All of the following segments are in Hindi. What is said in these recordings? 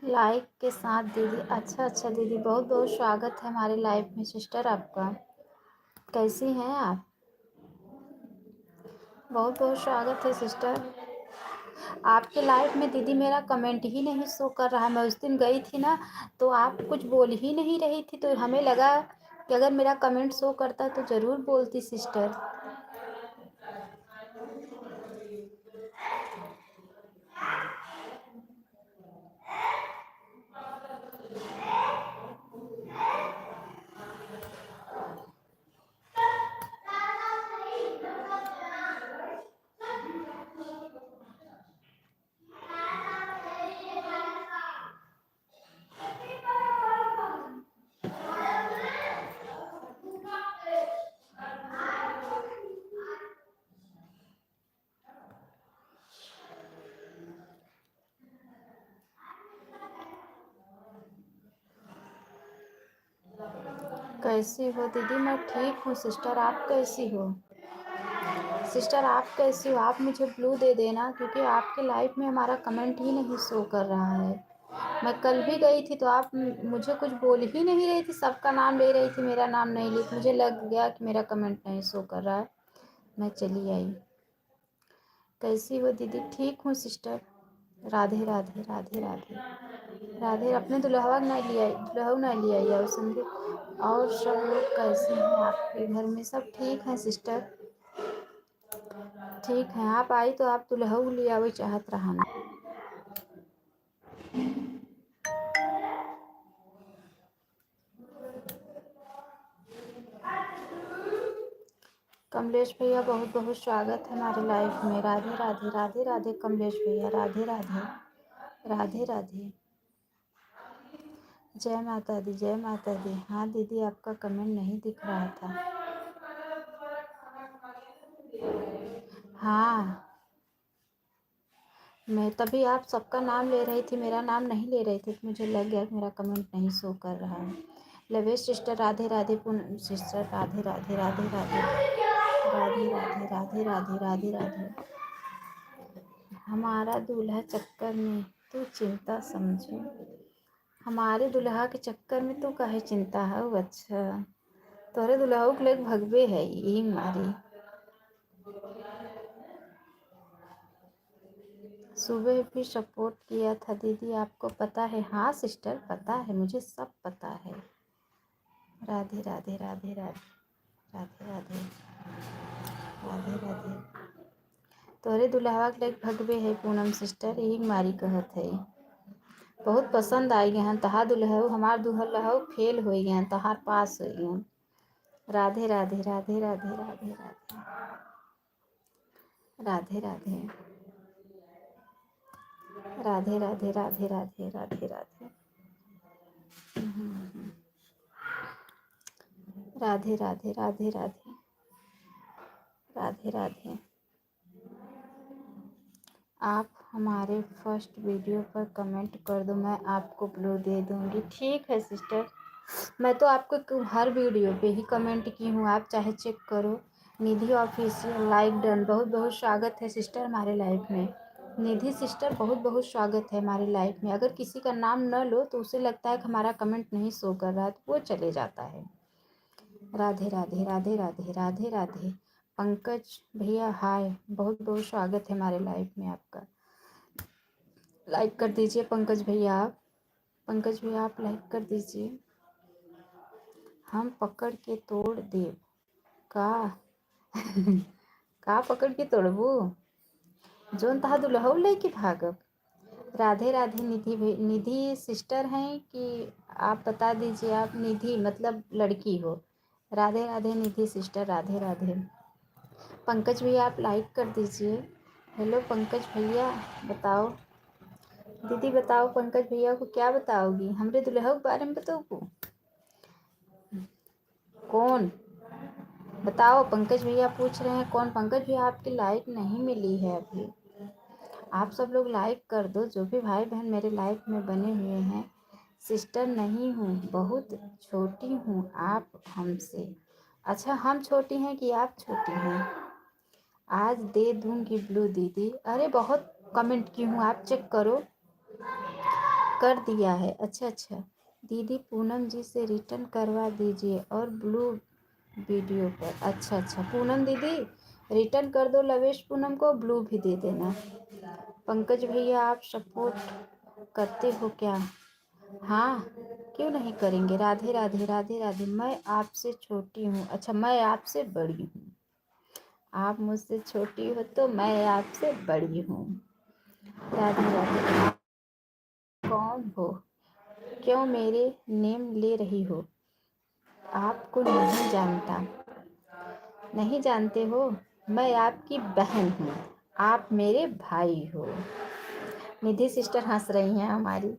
लाइक के साथ दीदी। अच्छा दीदी, बहुत बहुत स्वागत है हमारे लाइव में सिस्टर आपका। कैसी हैं आप? बहुत बहुत स्वागत है सिस्टर आपके लाइव में। दीदी मेरा कमेंट ही नहीं शो कर रहा है। मैं उस दिन गई थी ना, तो आप कुछ बोल ही नहीं रही थी, तो हमें लगा कि अगर मेरा कमेंट शो करता तो ज़रूर बोलती सिस्टर। कैसी हो दीदी? मैं ठीक हूँ सिस्टर, आप कैसी हो? सिस्टर आप कैसी हो? आप मुझे ब्लू दे देना, क्योंकि आपके लाइव में हमारा कमेंट ही नहीं शो कर रहा है। मैं कल भी गई थी तो आप मुझे कुछ बोल ही नहीं रही थी, सबका नाम ले रही थी, मेरा नाम नहीं ली। मुझे लग गया कि मेरा कमेंट नहीं शो कर रहा है, मैं चली आई। कैसी हो दीदी? ठीक हूँ सिस्टर। राधे राधे राधे राधे राधे। अपने दुल्हवा नहीं लिया, दुल्हऊ नहीं लिया या समझे। और सब लोग कैसे हैं? आपके घर में सब ठीक हैं सिस्टर? ठीक है, आप आई तो आप दुल्हऊ लिया वही चाहत रहा ना। कमलेश भैया बहुत बहुत स्वागत है हमारे लाइफ में। राधे राधे राधे राधे कमलेश भैया, राधे राधे राधे राधे। जय माता दी, जय माता दी। हाँ दीदी, आपका कमेंट नहीं दिख रहा था। हाँ, मैं तभी आप सबका नाम ले रही थी, मेरा नाम नहीं ले रही थी, तो मुझे लग गया कि मेरा कमेंट नहीं शो कर रहा है। लवेश सिस्टर राधे राधे। पूनम सिस्टर राधे राधे राधे राधे राधे राधे राधे राधे राधे राधे। हमारा दूल्हा चक्कर में तू चिंता समझो। हमारे दुल्हा के चक्कर में तू काहे चिंता है? अच्छा, तोरे दुल्हा के लोग भगवे है यही मारी। सुबह भी सपोर्ट किया था दीदी, आपको पता है? हाँ सिस्टर, पता है, मुझे सब पता है। राधे राधे राधे राधे राधे राधे राधे राधे। तोरे दुल्हवा के लोग भगवे है पूनम सिस्टर, यही मारी कहत है। बहुत पसंद आई गए हैं तहार दुल्हऊ, हमार दुल्हऊ फेल हो गए हैं, तहार पास हो गए हैं। राधे राधे राधे राधे राधे राधे राधे राधे राधे राधे राधे राधे राधे राधे राधे राधे राधे राधे राधे। आप हमारे फर्स्ट वीडियो पर कमेंट कर दो, मैं आपको ब्लू दे दूँगी। ठीक है सिस्टर, मैं तो आपको हर वीडियो पे ही कमेंट की हूँ, आप चाहे चेक करो। निधि ऑफिशियल लाइक डन। बहुत बहुत स्वागत है सिस्टर हमारे लाइफ में। निधि सिस्टर बहुत बहुत स्वागत है हमारे लाइफ में। अगर किसी का नाम न लो तो उसे लगता है कि हमारा कमेंट नहीं शो कर रहा है, तो वो चले जाता है। राधे राधे राधे राधे राधे राधे। पंकज भैया हाय, बहुत बहुत स्वागत है हमारे लाइफ में आपका। लाइक कर दीजिए पंकज भैया आप। पंकज भैया आप लाइक कर दीजिए। हम पकड़ के तोड़ देव का का पकड़ के तोड़बू जोन तहा दुल्हऊ लेके भागब। राधे राधे निधि सिस्टर हैं कि आप बता दीजिए। आप निधि मतलब लड़की हो। राधे राधे निधि सिस्टर, राधे राधे। पंकज भैया आप लाइक कर दीजिए। हेलो पंकज भैया, बताओ दीदी, बताओ पंकज भैया को क्या बताओगी? हमरे दुल्हा के बारे में बताओ। कौन? बताओ। पंकज भैया पूछ रहे हैं कौन? पंकज भैया आपकी लाइक नहीं मिली है अभी। आप सब लोग लाइक कर दो, जो भी भाई बहन मेरे लाइफ में बने हुए हैं। सिस्टर नहीं हूँ, बहुत छोटी हूँ आप हमसे। अच्छा, हम छोटी हैं कि आप छोटी हैं? आज दे दूँगी ब्लू दीदी। अरे बहुत कमेंट की हूँ, आप चेक करो। कर दिया है। अच्छा अच्छा दीदी पूनम जी से रिटर्न करवा दीजिए और ब्लू वीडियो पर। अच्छा अच्छा पूनम दीदी रिटर्न कर दो लवेश पूनम को, ब्लू भी दे देना। पंकज भैया आप सपोर्ट करते हो क्या? हाँ क्यों नहीं करेंगे। राधे राधे राधे राधे। मैं आपसे छोटी हूँ। अच्छा मैं आपसे बड़ी हूँ। आप मुझसे छोटी हो तो मैं आपसे बड़ी हूँ। राधे राधे। आप कौन हो? क्यों मेरे नेम ले रही हो? आपको नहीं जानता। नहीं जानते हो? मैं आपकी बहन हूँ, आप मेरे भाई हो। निधि सिस्टर हंस रही हैं हमारी।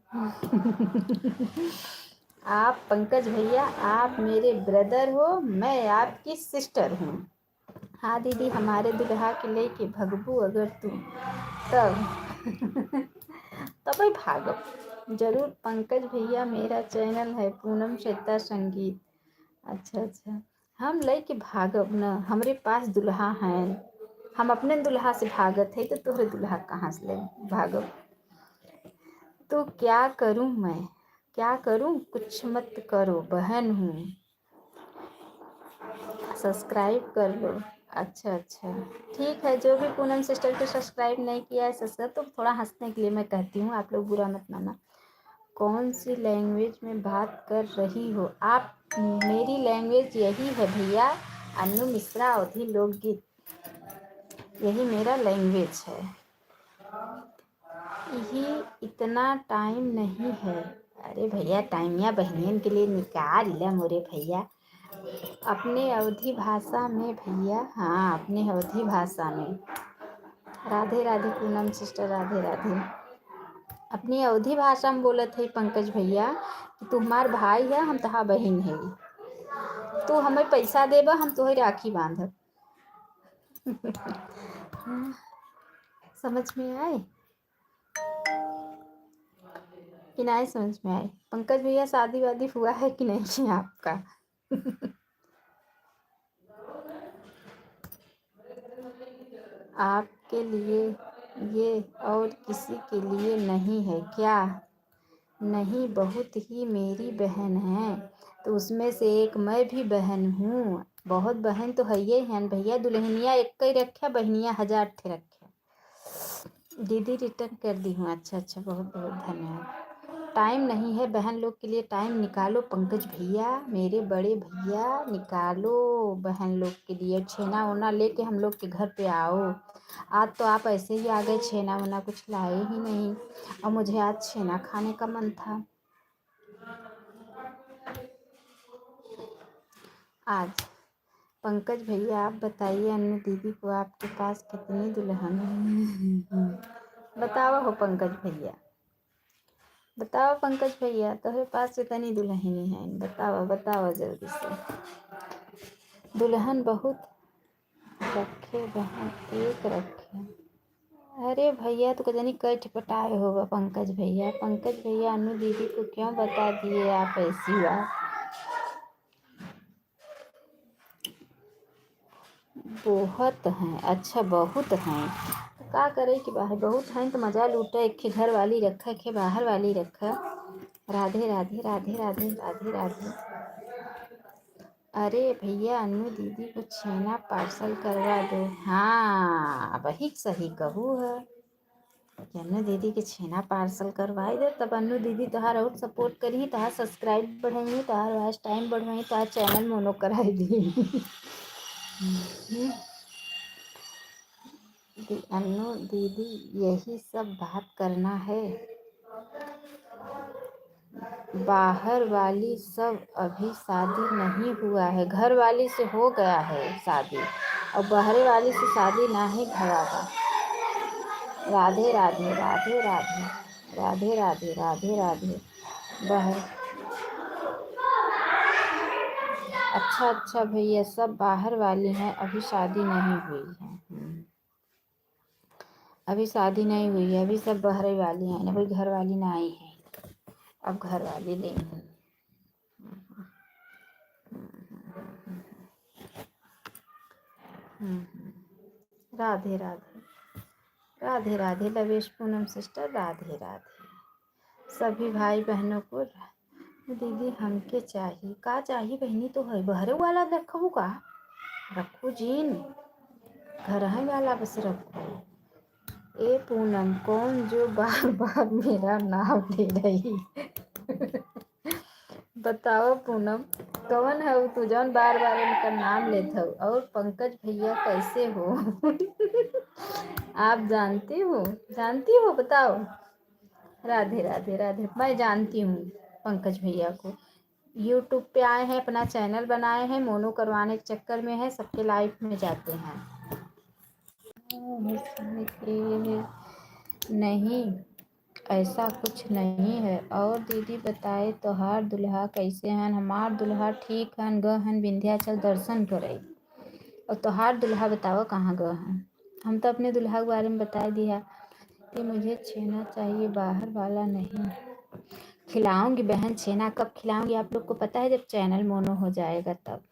आप पंकज भैया आप मेरे ब्रदर हो, मैं आपकी सिस्टर हूँ। हाँ दीदी हमारे दुल्हा के लेके भगबू अगर तू तब तब ही भागब जरूर। पंकज भैया मेरा चैनल है पूनम श्वेता संगीत। अच्छा अच्छा हम लेके भागब न, हमरे पास दुल्हा हैं। हम अपने दुल्हा से भागत है तो तोहरे दुल्हा कहाँ से ले भागब। तो क्या करूं मैं, क्या करूं? कुछ मत करो बहन हूँ, सब्सक्राइब कर लो। अच्छा अच्छा ठीक है। जो भी पूनम सिस्टर को सब्सक्राइब नहीं किया है सब्सक्राइब, तो थोड़ा हंसने के लिए मैं कहती हूँ, आप लोग बुरा मत माना। कौन सी लैंग्वेज में बात कर रही हो आप? मेरी लैंग्वेज यही है भैया, अन्नू मिश्रा अवधी लोकगीत, यही मेरा लैंग्वेज है। यही इतना टाइम नहीं है। अरे भैया टाइम या बहनियन के लिए निकाल ले मोरे भैया, अपने अवधी भाषा में भैया। हाँ अपने अवधी भाषा में। राधे राधे पूनम सिस्टर राधे राधे। अपनी अवधी भाषा में बोलत है पंकज भैया कि तू हमार भाई है हम तहार बहन है, तू हमें पैसा देबा हम तोहे राखी बांधब। समझ में आए कि नहीं समझ में आए? पंकज भैया शादी वादी हुआ है कि नहीं आपका? आपके लिए ये और किसी के लिए नहीं है क्या? नहीं बहुत ही मेरी बहन है, तो उसमें से एक मैं भी बहन हूँ। बहुत बहन तो है ये हैं भैया, दुल्हनिया एक ही रखे बहनिया हजार ठे रखे। दीदी रिटर्न कर दी हूँ। अच्छा अच्छा बहुत बहुत धन्यवाद। टाइम नहीं है बहन लोग के लिए, टाइम निकालो पंकज भैया मेरे बड़े भैया, निकालो बहन लोग के लिए। छेना वोना लेके हम लोग के घर पे आओ। आज तो आप ऐसे ही आ गए, छेना वोना कुछ लाए ही नहीं, और मुझे आज छेना खाने का मन था। आज पंकज भैया आप बताइए अन्नू दीदी को आपके पास कितनी दुल्हन है? बताओ हो पंकज भैया, बताओ पंकज भैया तुम्हारे पास कितनी दुल्हनी है? बताओ बताओ जल्दी से। दुल्हन बहुत रखे बहन एक रखे। अरे भैया तो कजनी कट पटाए होगा पंकज भैया। पंकज भैया अन्नू दीदी को क्यों बता दिए आप ऐसी बात? बहुत हैं। अच्छा बहुत हैं तो का करे कि बाहर बहुत हैं तो मजा लूटे। एक घर वाली रखा के बाहर वाली रखा। राधे राधे राधे राधे राधे राधे। अरे भैया अन्नू दीदी को छेना पार्सल करवा दो। हाँ वही सही कहू है कि अन्नू दीदी के छेना पार्सल करवाई दे, तब अन्नू दीदी तहार और सपोर्ट करी, तहार सब्सक्राइब बढ़ाई, तहार वॉच टाइम बढ़वाई, तहार चैनल मोनो कराई दी। अन्नू दीदी यही सब बात करना है। बाहर वाली सब अभी शादी नहीं हुआ है, घर वाली से हो गया है शादी, और बाहर वाली से शादी ना ही घराबा। राधे राधे राधे राधे राधे राधे राधे राधे। बाहर अच्छा अच्छा भैया सब बाहर वाली हैं, अभी शादी नहीं हुई है। अभी शादी नहीं हुई है, अभी सब बाहर वाली हैं, अभी घर वाली ना आई है, अब घर वाली लेंगे। राधे राधे राधे राधे लवेश पूनम सिस्टर राधे राधे। सभी भाई बहनों को दीदी हमके चाहिए का चाहिए बहनी तो है बहरे वाला रखू का रखू जीन घर है वाला बस रखो। ए पूनम कौन जो बार बार मेरा नाम ले रही बताओ पूनम कौन है तू जौन बार बार उनका नाम लेते हो। और पंकज भैया कैसे हो आप जानती हो बताओ। राधे राधे राधे। मैं जानती हूँ पंकज भैया को। यूट्यूब पे आए हैं अपना चैनल बनाए हैं मोनो करवाने के चक्कर में है सबके लाइफ में जाते हैं। नहीं ऐसा कुछ नहीं है। और दीदी बताए तोहार दुल्हा कैसे हैं। हमार दुल्हा ठीक हन गए हन विंध्याचल दर्शन करे। और तोहार दुल्हा बताओ कहाँ गए हैं। हम तो अपने दुल्हा के बारे में बता दिया कि मुझे छेना चाहिए बाहर वाला नहीं। खिलाऊंगी बहन छेना कब खिलाऊंगी आप लोग को पता है जब चैनल मोनो हो जाएगा तब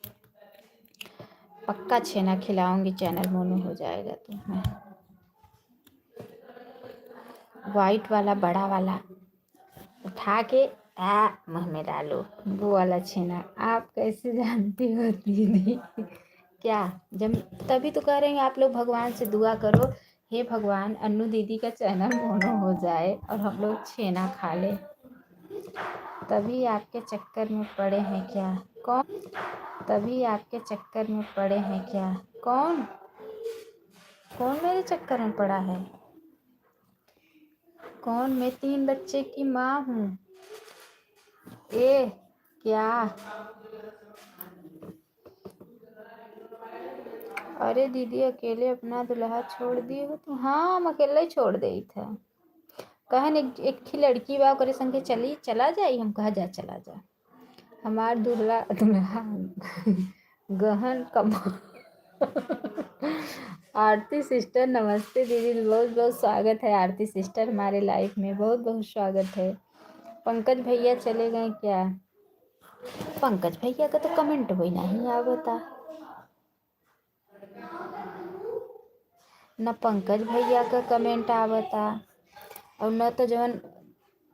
पक्का छेना खिलाऊंगी। चैनल मोनो हो जाएगा तो मैं वाइट वाला बड़ा वाला उठा के मुँह में डालो वो वाला छेना। आप कैसे जानती हो दीदी क्या जब तभी तो कह रहे हैं आप लोग भगवान से दुआ करो हे भगवान अन्नू दीदी का चैनल मोनो हो जाए और हम लोग छेना खा ले। तभी आपके चक्कर में पड़े हैं क्या कौन। तभी आपके चक्कर में पड़े हैं क्या कौन कौन मेरे चक्कर में पड़ा है। कौन मैं 3 बच्चे की माँ हूँ। ए क्या अरे दीदी अकेले अपना दुल्हा छोड़ दिए हो तो हाँ हम अकेले ही छोड़ दे था। कहन एक लड़की बा करे संगे चला जाई हम कहा जा चला जा। हमार दुल्हा गहन कम आरती सिस्टर नमस्ते दीदी बहुत बहुत स्वागत है। आरती सिस्टर हमारे लाइफ में बहुत बहुत स्वागत है। पंकज भैया चले गए क्या। पंकज भैया का तो कमेंट हुई नहीं आ बता न पंकज भैया का कमेंट आवता और न तो जवन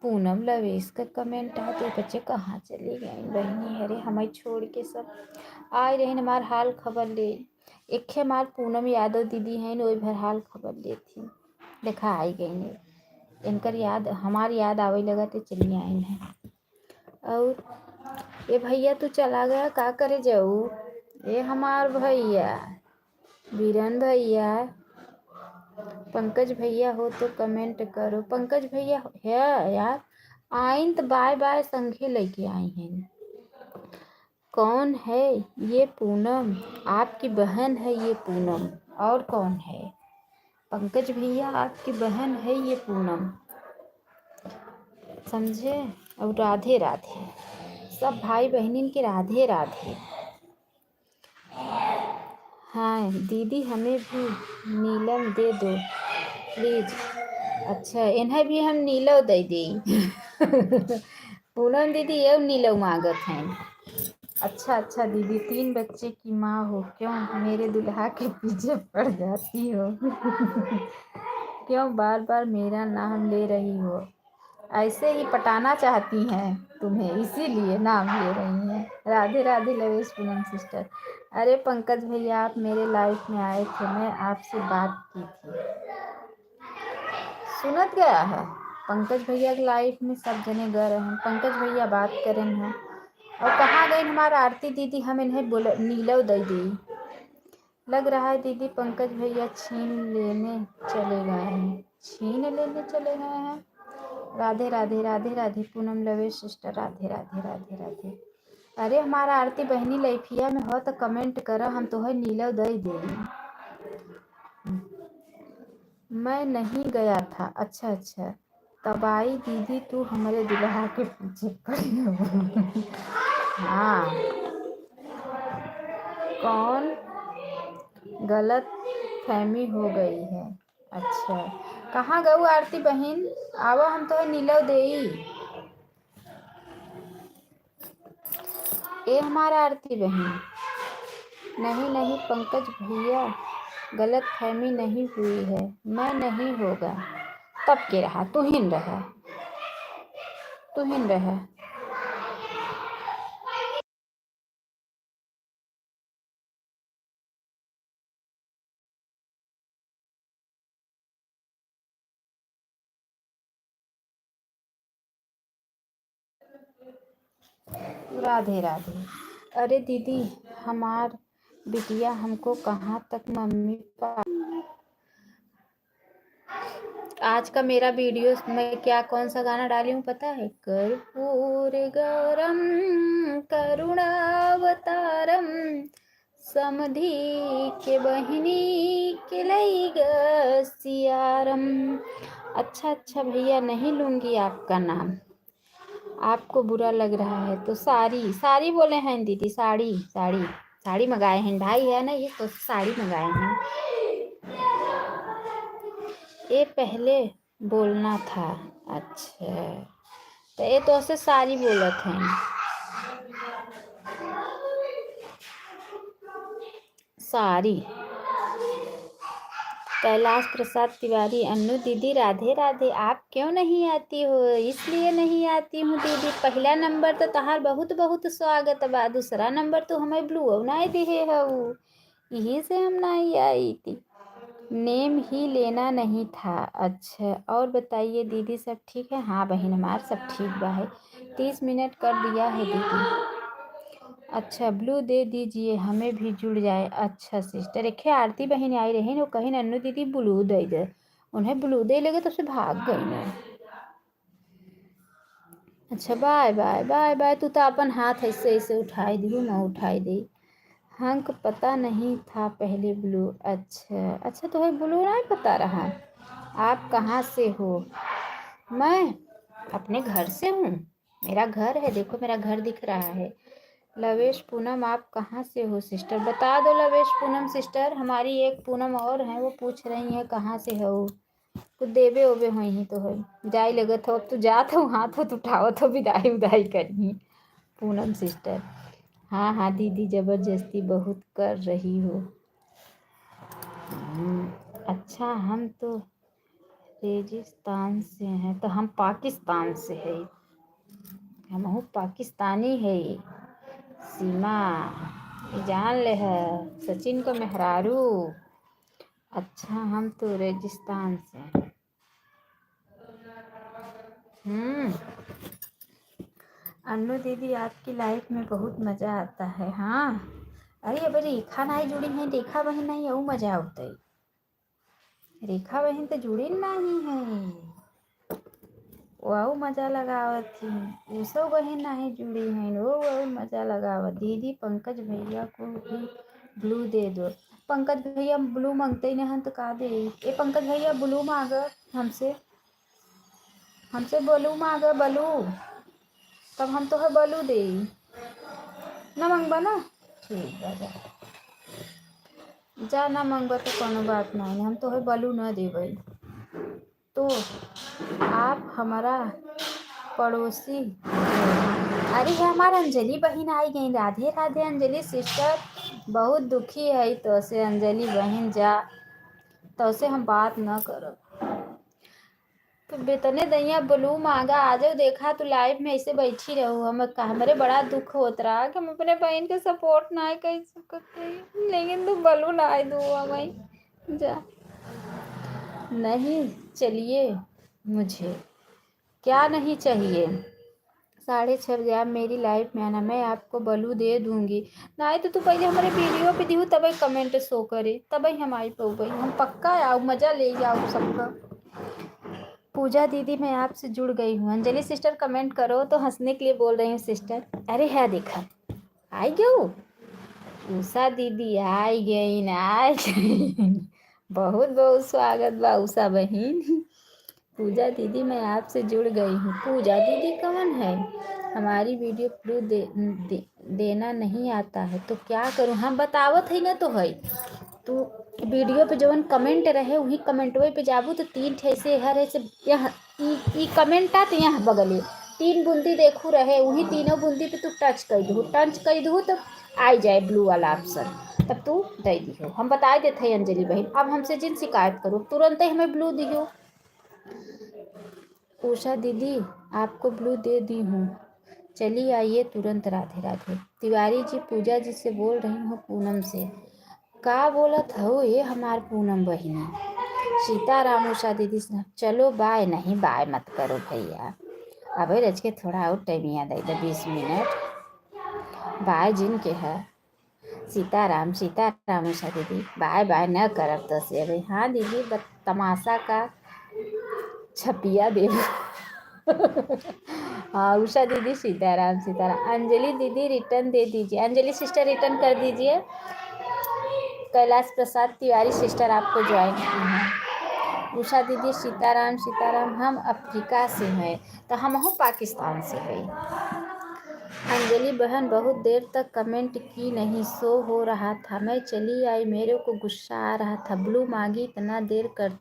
पूनम लवेश का कमेंट आ तो बच्चे कहाँ चले गए बहनी। अरे हमें छोड़ के सब आए रही हमार हाल खबर ले। एक हमार पूनम यादव दीदी हैं वही भर हाल खबर ले थी देखा आई गई ने इनकर याद हमारी याद आवे लगा तो चली आई हैं। और ये भैया तू चला गया का करे जाऊ। ये हमार भैया बीरन भैया पंकज भैया हो तो कमेंट करो। पंकज भैया है यार आइन तो बाय बाय संगे लेके आई हैं। कौन है ये पूनम आपकी बहन है ये पूनम और कौन है। पंकज भैया आपकी बहन है ये पूनम समझे। और राधे राधे सब भाई बहनिन के राधे राधे। हाँ दीदी हमें भी नीलम दे दो प्लीज़। अच्छा इन्हें भी हम नीलव दे दी पूनम दीदी ये नीलव मांगत हैं। अच्छा दीदी 3 बच्चे की माँ हो क्यों मेरे दुल्हा के पीछे पड़ जाती हो क्यों बार बार मेरा नाम ले रही हो। ऐसे ही पटाना चाहती हैं तुम्हें इसीलिए नाम ले रही हैं। राधे राधे लवेश पूनम सिस्टर। अरे पंकज भैया आप मेरे लाइफ में आए थे मैं आपसे बात की थी सुनत गया है। पंकज भैया की लाइफ में सब जने गए हैं पंकज भैया बात करें हैं। और कहाँ गई हमारा आरती दीदी हम इन्हें नीलव दे दी। लग रहा है दीदी पंकज भैया छीन लेने चले गए हैं। राधे राधे राधे राधे पूनम लवेश सिस्टर राधे राधे राधे राधे। अरे हमारा आरती बहनी लैफिया में हो तो कमेंट करो हम तो है नीलव दे दे। मैं नहीं गया था। अच्छा तब आई दीदी तू हमारे दुल्हा के पीछे पड़ी हो हाँ कौन गलत फहमी हो गई है। अच्छा कहाँ गऊ आरती बहन आवो हम तो नीलव दे ये हमारा आरती बहन। नहीं पंकज भैया गलत फहमी नहीं हुई है मैं नहीं होगा तब के रहा तू हिन रहा। तू हिन रहे राधे राधे। अरे दीदी, हमार बिटिया हमको कहाँ तक मम्मी पापा। आज का मेरा वीडियो मैं क्या कौन सा गाना डाली हूँ पता है? कर्पूर गौरम करुणावतारम समधि के बहिनी के लई सियारम। अच्छा भैया, नहीं लूँगी आपका नाम, आपको बुरा लग रहा है तो साड़ी साड़ी बोले हैं दीदी, साड़ी साड़ी साड़ी मंगाए हैं, भाई है ना ये, तो साड़ी मंगाए हैं। ये पहले बोलना था। अच्छा, तो ये तो से साड़ी बोलत हैं। साड़ी। कैलाश प्रसाद तिवारी, अन्नू दीदी राधे राधे। आप क्यों नहीं आती हो? इसलिए नहीं आती हूँ दीदी, पहला नंबर तो तहार बहुत बहुत स्वागत बा, दूसरा नंबर तो हमें ब्लू नहीं दिए हऊ, यही से हम नहीं आई थी, नेम ही लेना नहीं था। अच्छा, और बताइए दीदी, सब ठीक है? हाँ बहन, हमार सब ठीक बा है। 30 मिनट कर दिया है दीदी। अच्छा, ब्लू दे दीजिए, हमें भी जुड़ जाए। अच्छा सिस्टर, एक आरती बहन आई रही वो कहीं नन्नू दीदी ब्लू दे उन्हें ब्लू दे लगे तो से भाग गई ना। अच्छा, बाय बाय बाय बाय। तू तो अपन हाथ ऐसे ऐसे उठाई दी, मैं उठाई दी। हंक पता नहीं था पहले ब्लू। अच्छा तो है ब्लू नहीं पता रहा। आप कहाँ से हो? मैं अपने घर से हूँ, मेरा घर है, देखो मेरा घर दिख रहा है। लवेश पूनम, आप कहाँ से हो सिस्टर? बता दो लवेश पूनम सिस्टर, हमारी एक पूनम और हैं, वो पूछ रही हैं कहाँ से हो। कुछ देवे ओबे हुई ही तो है, जाई लगत हो, अब तू जात हो हाथ हो उठाओ तो विदाई उदाई करी पूनम सिस्टर। हाँ दीदी, ज़बरदस्ती बहुत कर रही हो। अच्छा, हम तो रेगिस्तान से हैं, तो हम पाकिस्तान से है, हम हूँ पाकिस्तानी है। सीमा जान ले है, सचिन को मेहरारू। अच्छा, हम तो रेगिस्तान से हैं। अन्नू दीदी, आपकी लाइफ में बहुत मज़ा आता है। हाँ, अरे अब रेखा नहीं जुड़ी है, रेखा बहन नहीं है, मज़ा आता है। रेखा बहन तो जुड़ी नहीं है, वो मज़ा लगावत थी। उसो बहन नहीं जुड़ी है, वो मज़ा लगावत। दीदी, पंकज भैया को भी ब्लू दे दो। पंकज भैया ब्लू मांगते ही नहीं तो का दे? ये पंकज भैया ब्लू मांग हमसे, हमसे ब्लू मांग ब्लू, तब हम तो है ब्लू दे ना मंगबा ना। ठीक है, जा ना मंगबा तो कोनो बात नहीं, हम तो है ब्लू ना देवे। तो आप हमारा पड़ोसी। अरे है, हमारा अंजलि बहन आई गई। राधे राधे अंजलि सिस्टर, बहुत दुखी है तो से अंजलि बहन, जा तो से हम बात न करो। तो बेतने दैया ब्लू मांगा, आ जाओ, देखा तो लाइव में ऐसे बैठी रहूँ, हमारे बड़ा दुख होत रहा कि हम अपने बहन के सपोर्ट ना कर सकते, लेकिन तू ब्लू ना दू हमें, जा। नहीं चलिए, मुझे क्या नहीं चाहिए। 6:30 बजे आप मेरी लाइफ में आना, मैं आपको ब्लू दे दूंगी। नहीं तो तू पहले हमारे वीडियो पे दिहू, तब कमेंट शो करे, तब हम आई पाऊ, हम पक्का आओ, मज़ा ले जाओ सबका। पूजा दीदी, मैं आपसे जुड़ गई हूँ। अंजलि सिस्टर कमेंट करो, तो हंसने के लिए बोल रही हूँ सिस्टर। अरे है, देखा आई गई उषा दीदी, आई गई ना, आई गई। बहुत बहुत स्वागत बा उषा बहन। पूजा दीदी, मैं आपसे जुड़ गई हूँ। पूजा दीदी कौन है? हमारी वीडियो प्लू देना नहीं आता है तो क्या करूँ? हम बतावत है ना, तो है तो वीडियो पे जवन कमेंट रहे वही कमेंटवे पे जाबू तो 3 ठे ऐसे हर ऐसे यहाँ ई कमेंट आते, यहाँ बगले 3 बूंदी देखू रहे, वही तीनों बूंदी पे तू टच कर दू तो आ जाए ब्लू वाला ऑप्शन, तब तू दे दिहो। हम बता देते हैं अंजलि बहन, अब हमसे जिन शिकायत करो तुरंत ही हमें ब्लू दिहो। उषा दीदी आपको ब्लू दे दी हूँ, चलिए आइए तुरंत। राधे राधे। तिवारी जी पूजा जी से बोल रही हूँ, पूनम से। का बोलत हो ये हमार पूनम बहिनी। सीताराम उषा दीदी से चलो बाय। नहीं बाय मत करो भैया, अबे रच के थोड़ा और टाइम याद आई था 20 मिनट बाय जिन के है। सीताराम सीताराम उषा दीदी बाय बाय न करब तो से अभी। हाँ दीदी तमाशा का छपिया देव। हाँ उषा दीदी सीताराम सीताराम। अंजलि दीदी रिटर्न दे दीजिए। अंजलि सिस्टर रिटर्न कर दीजिए। कैलाश प्रसाद तिवारी सिस्टर आपको ज्वाइन की हैं। उषा दीदी सीताराम सीताराम। हम अफ्रीका से हैं तो हम हूँ पाकिस्तान से है। अंजलि बहन बहुत देर तक कमेंट की नहीं, शो हो रहा था, मैं चली आई, मेरे को गुस्सा आ रहा था, ब्लू मांगी इतना देर कर।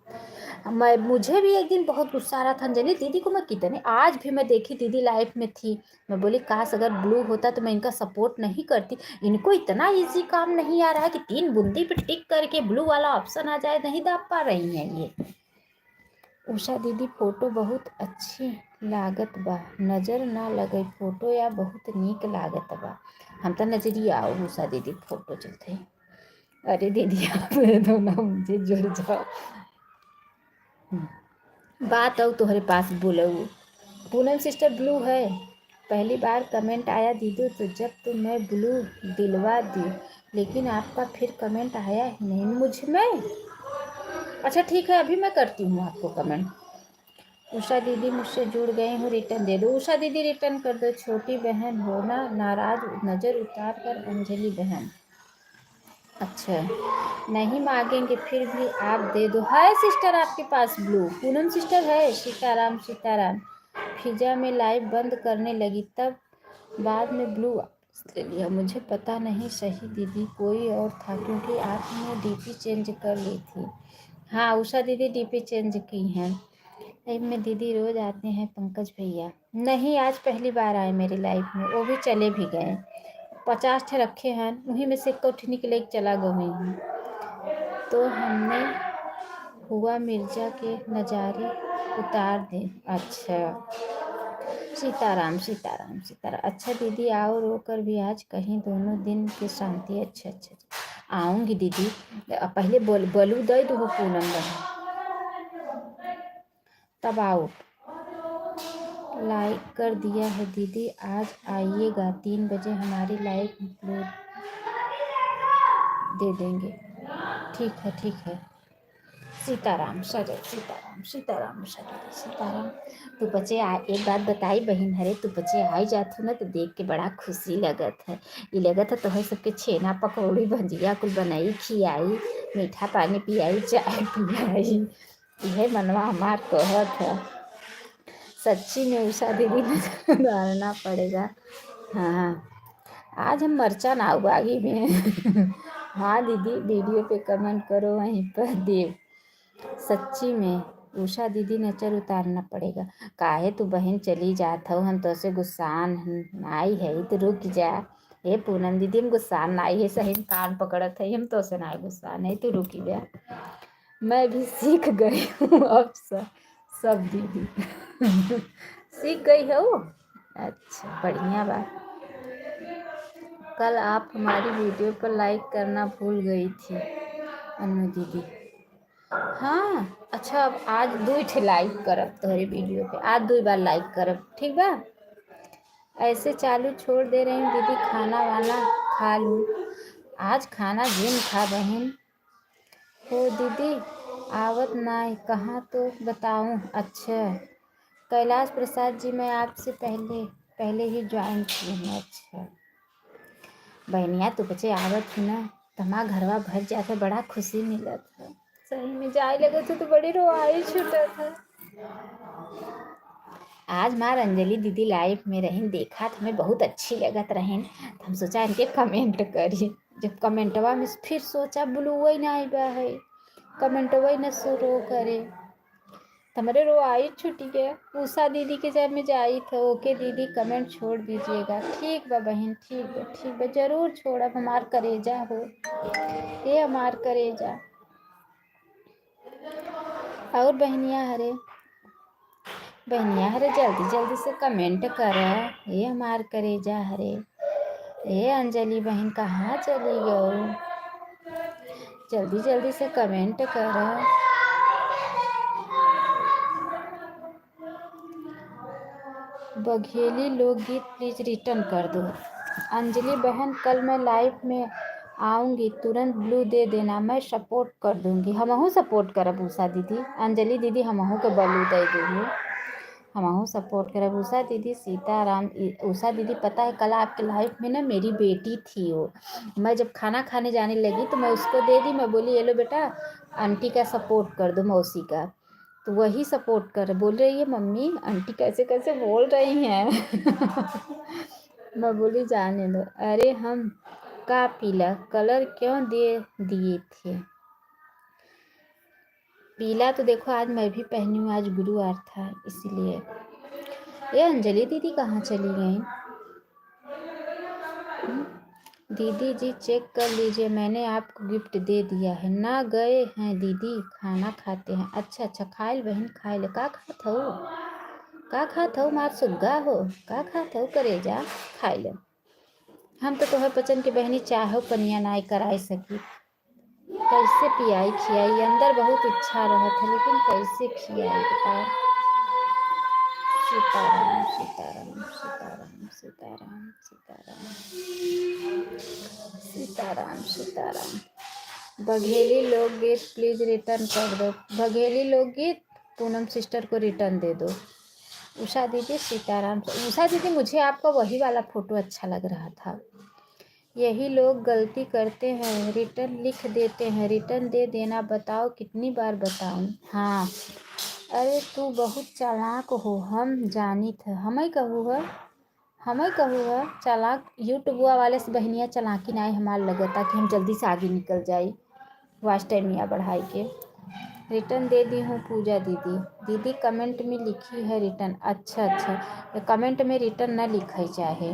मुझे भी एक दिन बहुत गुस्सा आ रहा था अंजलि दीदी को। मैं कितने आज भी मैं देखी दीदी लाइफ में थी, मैं बोली काश अगर ब्लू होता तो मैं इनका सपोर्ट नहीं करती। इनको इतना इजी काम नहीं आ रहा है कि 3 बूंदी पे टिक करके ब्लू वाला ऑप्शन आ जाए, नहीं दाब पा रही हैं ये। उषा दीदी फोटो बहुत अच्छी लागत बा, नजर ना लगे फोटो या बहुत नीक लागत बा। हम तो नजरिया आओ उषा दीदी फोटो चलते। अरे दीदी आप दोनों मुझे जुड़ जाओ। बात आओ तुम्हारे पास बोलो। पूनम सिस्टर ब्लू है, पहली बार कमेंट आया दीदी तो जब तो मैं ब्लू दिलवा दी, लेकिन आपका फिर कमेंट आया ही नहीं मुझ में। अच्छा ठीक है अभी मैं करती हूँ आपको कमेंट। उषा दीदी मुझसे जुड़ गए हूँ, रिटर्न दे दो। उषा दीदी रिटर्न कर दो। छोटी बहन होना नाराज, नज़र उतार कर अंजलि बहन। अच्छा नहीं मांगेंगे फिर भी आप दे दो। है सिस्टर आपके पास ब्लू? पूनम सिस्टर है। सीताराम सीताराम। फिजा में लाइव बंद करने लगी तब बाद में ब्लू वापस ले लिया। मुझे पता नहीं सही दीदी कोई और था क्योंकि आपने डीपी चेंज कर ली थी। हाँ उषा दीदी डीपी चेंज की हैं। लाइव में दीदी रोज आते हैं पंकज भैया? नहीं आज पहली बार आए मेरी लाइफ में, वो भी चले भी गए। 50 ठे रखे हैं, उन्हीं में से कोठनी के लेके चला गई हूँ। तो हमने हुआ मिर्जा के नज़ारे उतार दें। अच्छा सीताराम सीताराम सीताराम। अच्छा दीदी आओ रो कर भी आज कहीं दोनों दिन की शांति। अच्छा अच्छा अच्छा आऊँगी दीदी। पहले बोलू दे दो पूनम बहन तब आओ। लाइक कर दिया है दीदी, आज आइएगा 3 बजे हमारी लाइव अपलोड दे देंगे। ठीक है। सीताराम सजय सीताराम सीताराम सजय सीताराम। तू बच्चे एक बात बताई बहन, हरे तू बच्चे आई जात हो ना तो देख के बड़ा खुशी लगत है। ये लगत है तो सबके छेना पकौड़ी भंजिया कुल बनाई खियाई, मीठा पानी पियाई, चाय पियाई, यह मनवा हमार कहत है। सच्ची में उषा दीदी नजर डालना पड़ेगा। हाँ आज हम मरचा ना उबागी में। हाँ दीदी वीडियो पे कमेंट करो वहीं पर देव। सच्ची में उषा दीदी नजर उतारना पड़ेगा। काहे तू बहन चली जात हो, हम तो से गुस्सान आई है तो रुक जा। हे पूनम दीदी हम गुस्सान आई है, सही में कान पकड़त है, हम तो से ना गुस्सान है, तू रुकी जा। मैं भी सीख गई हूँ अब सब दीदी। सीख गई हो? अच्छा बढ़िया बात। कल आप हमारी वीडियो पर लाइक करना भूल गई थी अनु दीदी। हाँ अच्छा अब आज 2 ठे लाइक करब तोहरी वीडियो पे, आज 2 बार लाइक करब ठीक बा। ऐसे चालू छोड़ दे रही हूँ दीदी, खाना वाना खा लूँ। आज खाना जिन खा बहन हो दीदी। आवत ना कहाँ तो बताऊँ। अच्छा कैलाश प्रसाद जी मैं आपसे पहले ही ज्वाइन की हूँ। अच्छा बहनिया तू बच्चे आवत ही ना तो हमारा घरवा भर जाता, बड़ा खुशी मिलत है। सही में जाए लगे थे तो बड़ी रोआई छूटत है। आज मार अंजलि दीदी लाइव में रहीन, देखा तो हमें बहुत अच्छी लगत रहीन, तो हम सोचा इनके कमेंट करी। जब कमेंटवा में फिर सोचा ब्लू ही ना बा है, कमेंटवा ही न शुरू करे तो हमारे रोआई छूट गया। उषा दीदी के जब में जाई था, ओके दीदी कमेंट छोड़ दीजिएगा। ठीक बा बहन ठीक बा जरूर छोड़ब, हमार करेजा हो ये हमार करेजा। और बहनिया हरे बहनिया हरे जल्दी जल्दी से कमेंट कर। ये हमार करेजा हरे। ये अंजलि बहन कहाँ चली गई? जल्दी जल्दी से कमेंट कर। बघेली लोकगीत प्लीज रिटर्न कर दो। अंजलि बहन कल मैं लाइव में आऊँगी, तुरंत ब्लू दे देना, मैं सपोर्ट कर दूँगी। हमहू सपोर्ट करब उषा दीदी। अंजलि दीदी हमहू के ब्लू दे दूँगी। हमहू सपोर्ट करब उषा दीदी। सीताराम। उषा दीदी पता है कल आपके लाइफ में ना मेरी बेटी थी, वो मैं जब खाना खाने जाने लगी तो मैं उसको दे दी। मैं बोली ये लो बेटा, आंटी का सपोर्ट कर दो, मौसी का। तो वही सपोर्ट कर बोल रही है मम्मी आंटी कैसे कैसे बोल रही हैं। मैं बोली जाने दो। अरे हम का पीला कलर क्यों दे दिए थे? पीला तो देखो आज मैं भी पहनी हूँ, आज गुरुवार था इसलिए। ये अंजलि दीदी कहाँ चली गई? दीदी जी चेक कर लीजिए, मैंने आपको गिफ्ट दे दिया है। ना गए हैं दीदी, खाना खाते हैं। अच्छा अच्छा खाइल बहन खाइल। का खात हो? का खात हो? मार सुग्गा हो? का खात हो करेजा? खाइल। हम तो तोहर पचन के बहनी चाहो पनिया नाई कराई सकी। कैसे पियाई खियाई? अंदर बहुत इच्छा रहत है लेकिन कैसे खियाई बताओ। सीताराम सीताराम सीताराम सीताराम सीताराम सीताराम सीताराम। बघेली लोकगीत प्लीज रिटर्न कर दो। बघेली लोकगीत पूनम सिस्टर को रिटर्न दे दो। उषा दीदी सीताराम। उषा दीदी मुझे आपका वही वाला फोटो अच्छा लग रहा था। यही लोग गलती करते हैं, रिटर्न लिख देते हैं। रिटर्न दे देना। बताओ कितनी बार बताऊं? हाँ अरे तू बहुत चालाक हो, हम जानी थे। हमें कहू है, हमें कहू है चालाक। यूट्यूबवा वाले से बहनिया चालाकी नाई हमार लगता कि हम जल्दी से आगे निकल जाए वॉच टाइम या बढ़ाई के। रिटर्न दे दी हूँ पूजा दीदी। दीदी कमेंट में लिखी है रिटर्न। अच्छा अच्छा कमेंट में रिटर्न ना लिखे चाहे।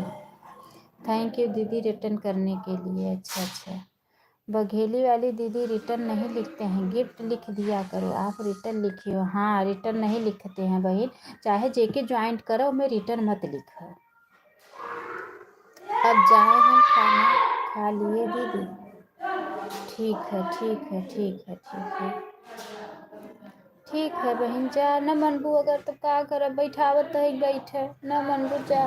थैंक यू दीदी रिटर्न करने के लिए। अच्छा अच्छा। बघेली वाली दीदी रिटर्न नहीं लिखते हैं, गिफ्ट लिख दिया करो। आप रिटर्न लिखियो। हाँ रिटर्न नहीं लिखते हैं बहन, चाहे जेके ज्वाइंट करो मैं रिटर्न मत लिखो। अब जाए हम खाना खा लिए दीदी। ठीक है ठीक है ठीक है ठीक है ठीक है बहन जा। न मनबू अगर तो का कर बैठावत है बैठे, न मनबू जा।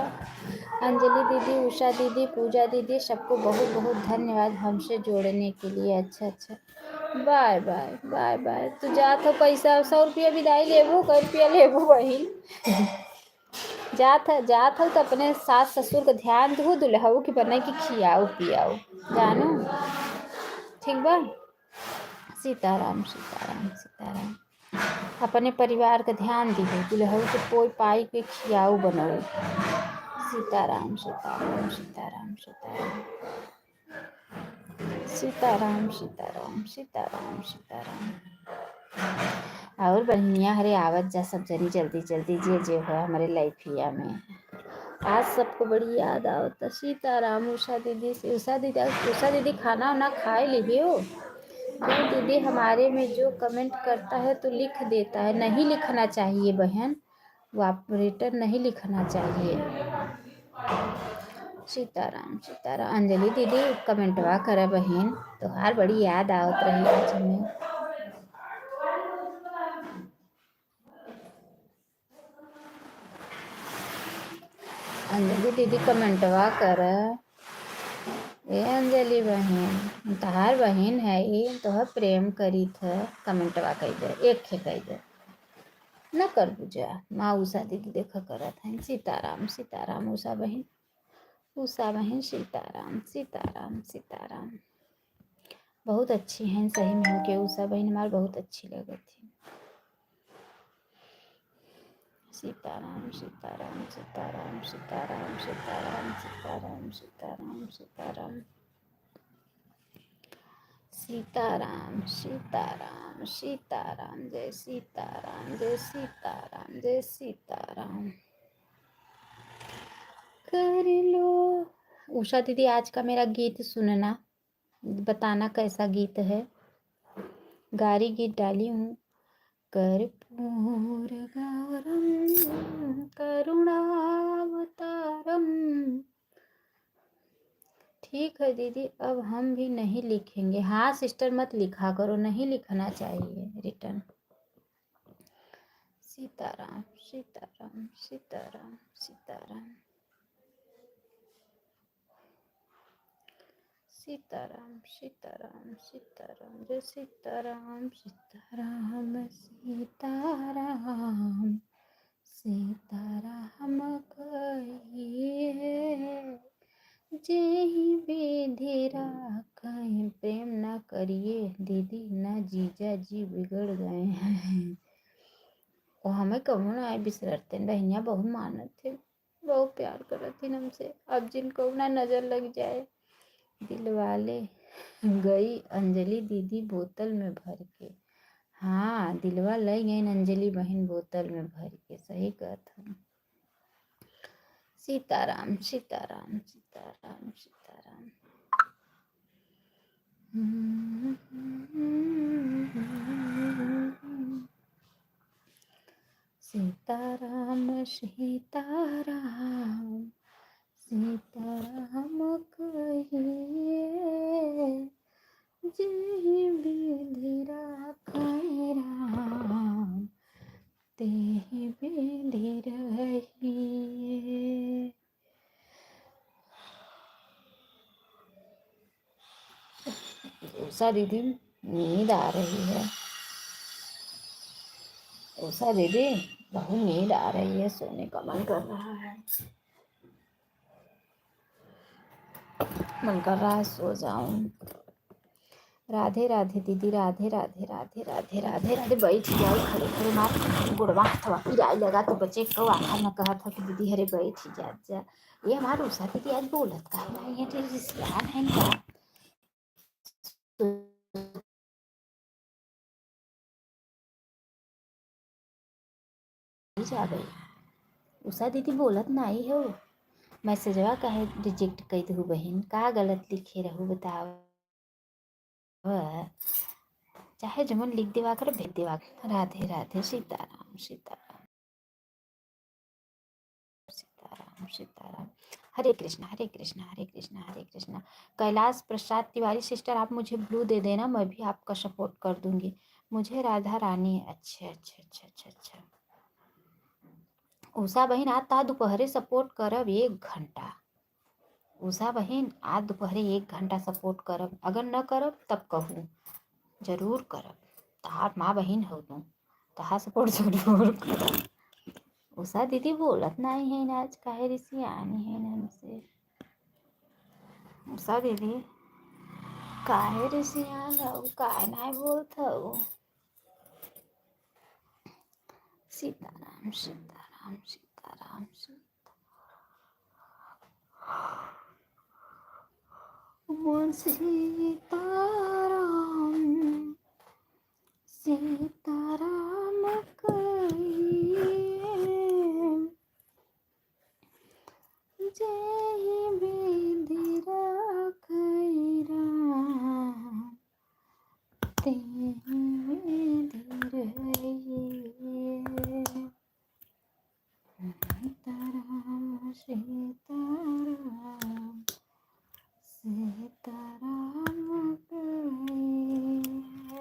अंजलि दीदी, उषा दीदी, पूजा दीदी सबको बहुत बहुत धन्यवाद हमसे जोड़ने के लिए। अच्छा अच्छा बाय बाय बाय बाय। तू जात हो पैसा 100 रुपया विदाई लेबू, कै रुपया लेबू बहिन? जात हो तो अपने सास ससुर का ध्यान दू, दुल्हऊ की बने की खियाओ पियाओ जानू। ठीक बा। सीताराम सीताराम सीताराम। अपने परिवार का ध्यान दी, दुल्हऊ के पोई पाई के खियाऊ बनाओ। सीताराम सीताराम सीताराम सीताराम सीताराम सीताराम सीताराम सीताराम। और बहनिया हरे आवत जा सब जनी जल्दी जल्दी जे हो हमारे लाइफिया में। आज सबको बड़ी याद आवत। सीताराम। उषा दीदी से उषा दीदी खाना वाना खाए लियो। क्यों दीदी हमारे में जो कमेंट करता है तो लिख देता है, नहीं लिखना चाहिए बहन, वो आप रिटर्न नहीं लिखना चाहिए। सीताराम सीताराम। अंजलि दीदी कमेंटवा करे बहन, तोहार बड़ी याद आवत रही आज हमें। अंजलि दीदी कमेंटवा कर। ए अंजलि बहन तोहार बहन है ये, तोहर प्रेम करी थ कमेंटवा कही दे, एक खे कही दे न कर बुझा। माँ उषा दीदी देखा करत हैं। सीताराम सीताराम। उषा बहन सीताराम सीताराम सीताराम। बहुत अच्छी हैं सही में के उषा बहन हमार बहुत अच्छी लगी थी। सीताराम सीताराम सीताराम सीताराम सीताराम सीताराम सीताराम सीताराम सीताराम सीताराम सीताराम। जय सीताराम जय सीताराम जय सीताराम। कर लो। उषा दीदी आज का मेरा गीत सुनना, बताना कैसा गीत है। गारी गीत डाली हूँ, कर्पूरगौरं करुणावतारम। ठीक है दीदी, अब हम भी नहीं लिखेंगे। हाँ सिस्टर, मत लिखा करो, नहीं लिखना चाहिए रिटर्न। सीताराम सीताराम सीताराम सीताराम सीताराम सीताराम सीताराम जय सीताराम सीताराम सीताराम सीताराम कहिए, जेहि विधि राखें प्रेम न करिए। दीदी न जीजा जी बिगड़ गए हैं। वो हमें कहूँ ना बिसरते बहनिया बहुत मानत थे, बहुत प्यार करत थी हमसे। अब जिनको ना नजर लग जाए। दिल वाले गई अंजलि दीदी बोतल में भर के। हाँ दिलवा ले गई अंजलि बहन बोतल में भर के, सही कहता। सीताराम सीताराम सीताराम सीताराम। सीताराम सीताराम सीताराम कहिए, जेहि विधि राखें राम तेहि विधि रहिए। उषा दीदी नींद आ रही है। उषा दीदी बहुत नींद आ रही है, सोने का मन कर रहा है। मन कर रहा है सो जाऊं। राधे राधे दीदी, राधे राधे राधे राधे राधे राधे। बैठ जाए खड़े खड़े मार गुड़वा हथवा पिराई लगा तो बच्चे को आखिर में कहा था कि दीदी हरे बैठ जा। ये हमारा उषा दीदी आज बोलत का है, ये रिश्तेदार है इनका। जा गई उषा दीदी बोलत नहीं हो। मैसेजवा कहे रिजेक्ट कर दू बहन, का गलत लिखे रहू बताओ। चाहे जमन लिख देवा कर भेज देवा। राधे राधे सीताराम सीताराम सीताराम सीताराम। हरे कृष्णा हरे कृष्णा हरे कृष्णा हरे कृष्णा। कैलाश प्रसाद तिवारी सिस्टर, आप मुझे ब्लू दे देना, मैं भी आपका सपोर्ट कर दूंगी। मुझे राधा रानी। अच्छा अच्छा अच्छा अच्छा अच्छा। उषा बहन आज ता दोपहरे सपोर्ट करब 1 घंटा। उषा बहन आज दोपहरे 1 घंटा सपोर्ट करब, अगर न करब तब कहूँ जरूर करब। तहार माँ बहन हो तुम, तहार सपोर्ट जरूर करब। उषा दीदी बोलत नहीं है ना आज, काहे रिसी आनी है ना हमसे। उषा दीदी काहे रिसी आना, काहे नहीं बोलत हो। सीताराम सीताराम सीताराम सीताराम सीताराम सीताराम कहिए, जेहि विधि राखें राम तेहि विधि रहिए। सीताराम सीताराम सीताराम कहिए,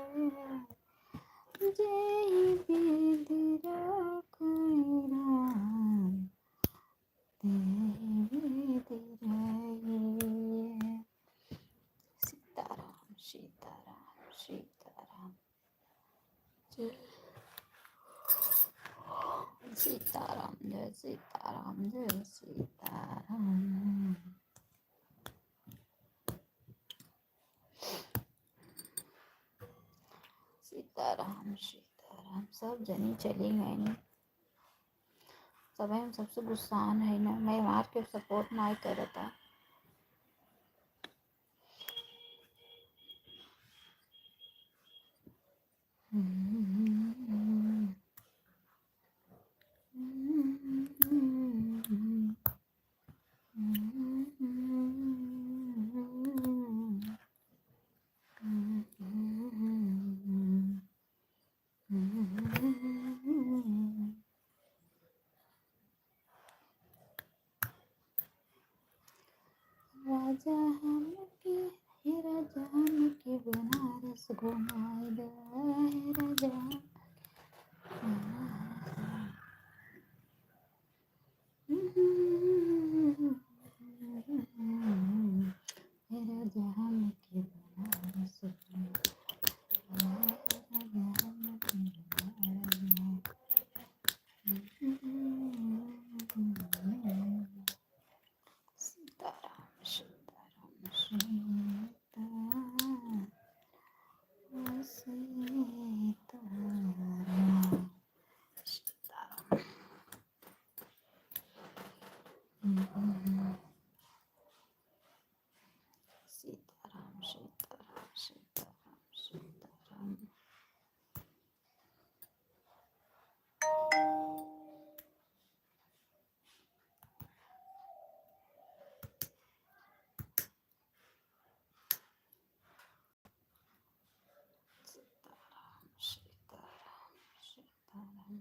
जेहि विधि राखें राम तेहि विधि रहिए। सीताराम सीताराम सीताराम सीताराम जय सीताराम जय सीताराम। सीताराम सीताराम। सब जनी चली गई नहीं, सब हम सबसे गुस्सान है ना, मैं मार के सपोर्ट नहीं करता। घुमाए दे राजा। राजा हम के बनारस सीताराम सीताराम सीताराम सीताराम सीताराम सीताराम सीताराम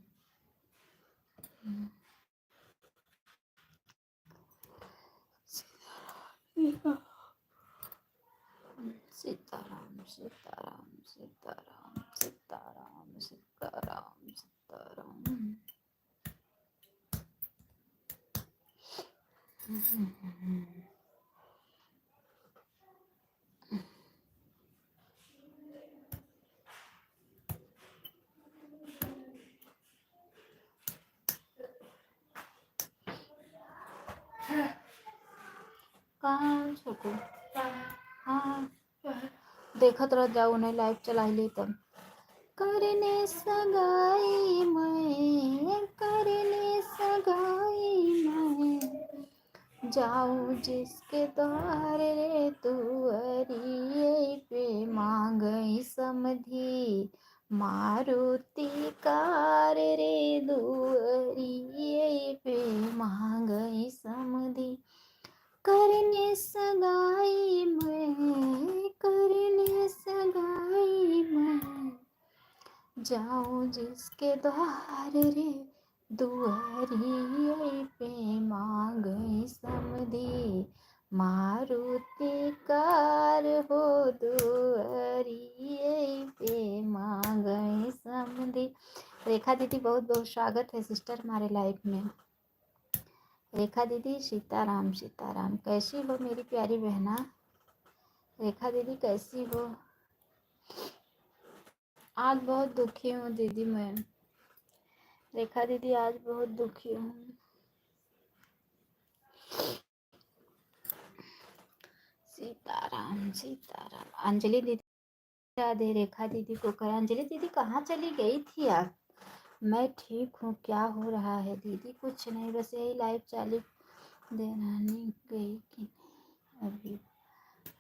सीताराम। सीताराम सीताराम सीताराम सीताराम सीताराम सीताराम। कहाँ छोटू? हाँ देखत रह जाऊ, नहीं लाइव चला ही तब। करने सगाई मैं, करने सगाई मैं, जाऊँ जिसके द्वार रे तुअरिए पे मांगई समधी, मारुति कार रे दुअरिए पे मांगई समधी। करने सगाई मैं, करने सगाई मैं, जाऊँ जिसके द्वार रे दुआरिये पे मांगई समधी, मारुति कार हो दुआरिये पे मांगई समधी। रेखा दीदी बहुत बहुत स्वागत है सिस्टर हमारे लाइफ में। रेखा दीदी सीताराम सीताराम। कैसी हो मेरी प्यारी बहना? रेखा दीदी कैसी हो? आज बहुत दुखी हूँ दीदी मैं। रेखा दीदी आज बहुत दुखी हूँ। सीताराम सीताराम। अंजलि दीदी राधे। रेखा दीदी को कर। अंजलि दीदी कहाँ चली गई थी आप? मैं ठीक हूँ। क्या हो रहा है दीदी? कुछ नहीं, बस यही लाइव चालू देनानी गई कि नहीं अभी?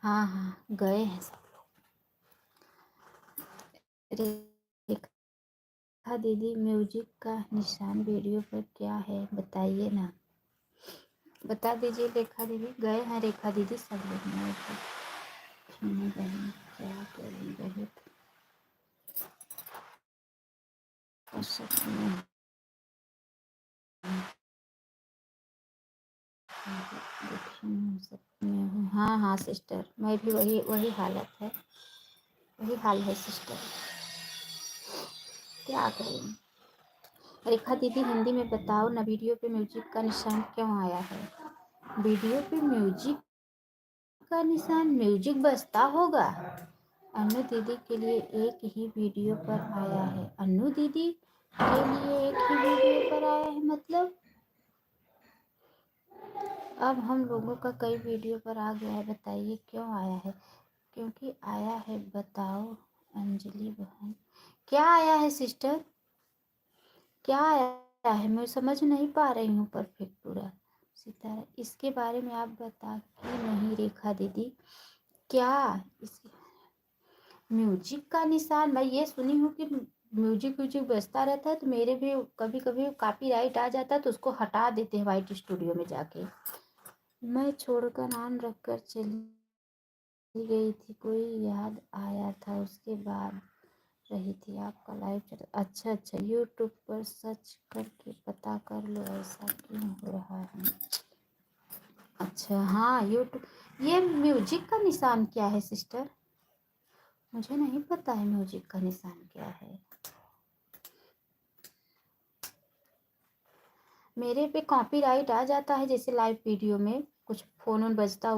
हाँ हाँ गए हैं सब लोग। रेखा दीदी म्यूजिक का निशान वीडियो पर क्या है बताइए ना, बता दीजिए। रेखा दीदी गए हैं, रेखा दीदी सब लोग। मैं बहन क्या करें बहुत में हूँ। हाँ हाँ सिस्टर, मैं भी वही हालत है, वही हाल है सिस्टर, क्या करें। रेखा दीदी हिंदी में बताओ ना, वीडियो पे म्यूजिक का निशान क्यों आया है? वीडियो पे म्यूजिक का निशान, म्यूजिक बजता होगा। अन्नू दीदी के लिए एक ही वीडियो पर आया है। अन्नू दीदी के लिए एक ही वीडियो पर आया है मतलब? अब हम लोगों का कई वीडियो पर आ गया है, बताइए क्यों आया है? क्योंकि आया है, बताओ अंजलि बहन। क्या आया है सिस्टर? क्या आया है? मैं समझ नहीं पा रही हूँ परफेक्ट पूरा। सितारा इसके बारे में आप बता कि नहीं रेखा दीदी? क्या इस म्यूजिक का निशान? मैं ये सुनी हूँ कि म्यूजिक व्यूजिक बजता रहता है तो मेरे भी कभी कभी कॉपीराइट आ जाता है तो उसको हटा देते हैं वाइट स्टूडियो में जाके। मैं छोड़कर नाम रखकर चली गई थी, कोई याद आया था उसके बाद रही थी आपका लाइव चल। अच्छा अच्छा, यूट्यूब पर सर्च करके पता कर लो ऐसा क्यों हो रहा है। अच्छा हाँ यूट्यूब। ये म्यूजिक का निशान क्या है सिस्टर? मुझे नहीं पता है म्यूजिक का निशान क्या है। मेरे पे कॉपीराइट आ जाता है, जैसे लाइव वीडियो में कुछ फ़ोन वोन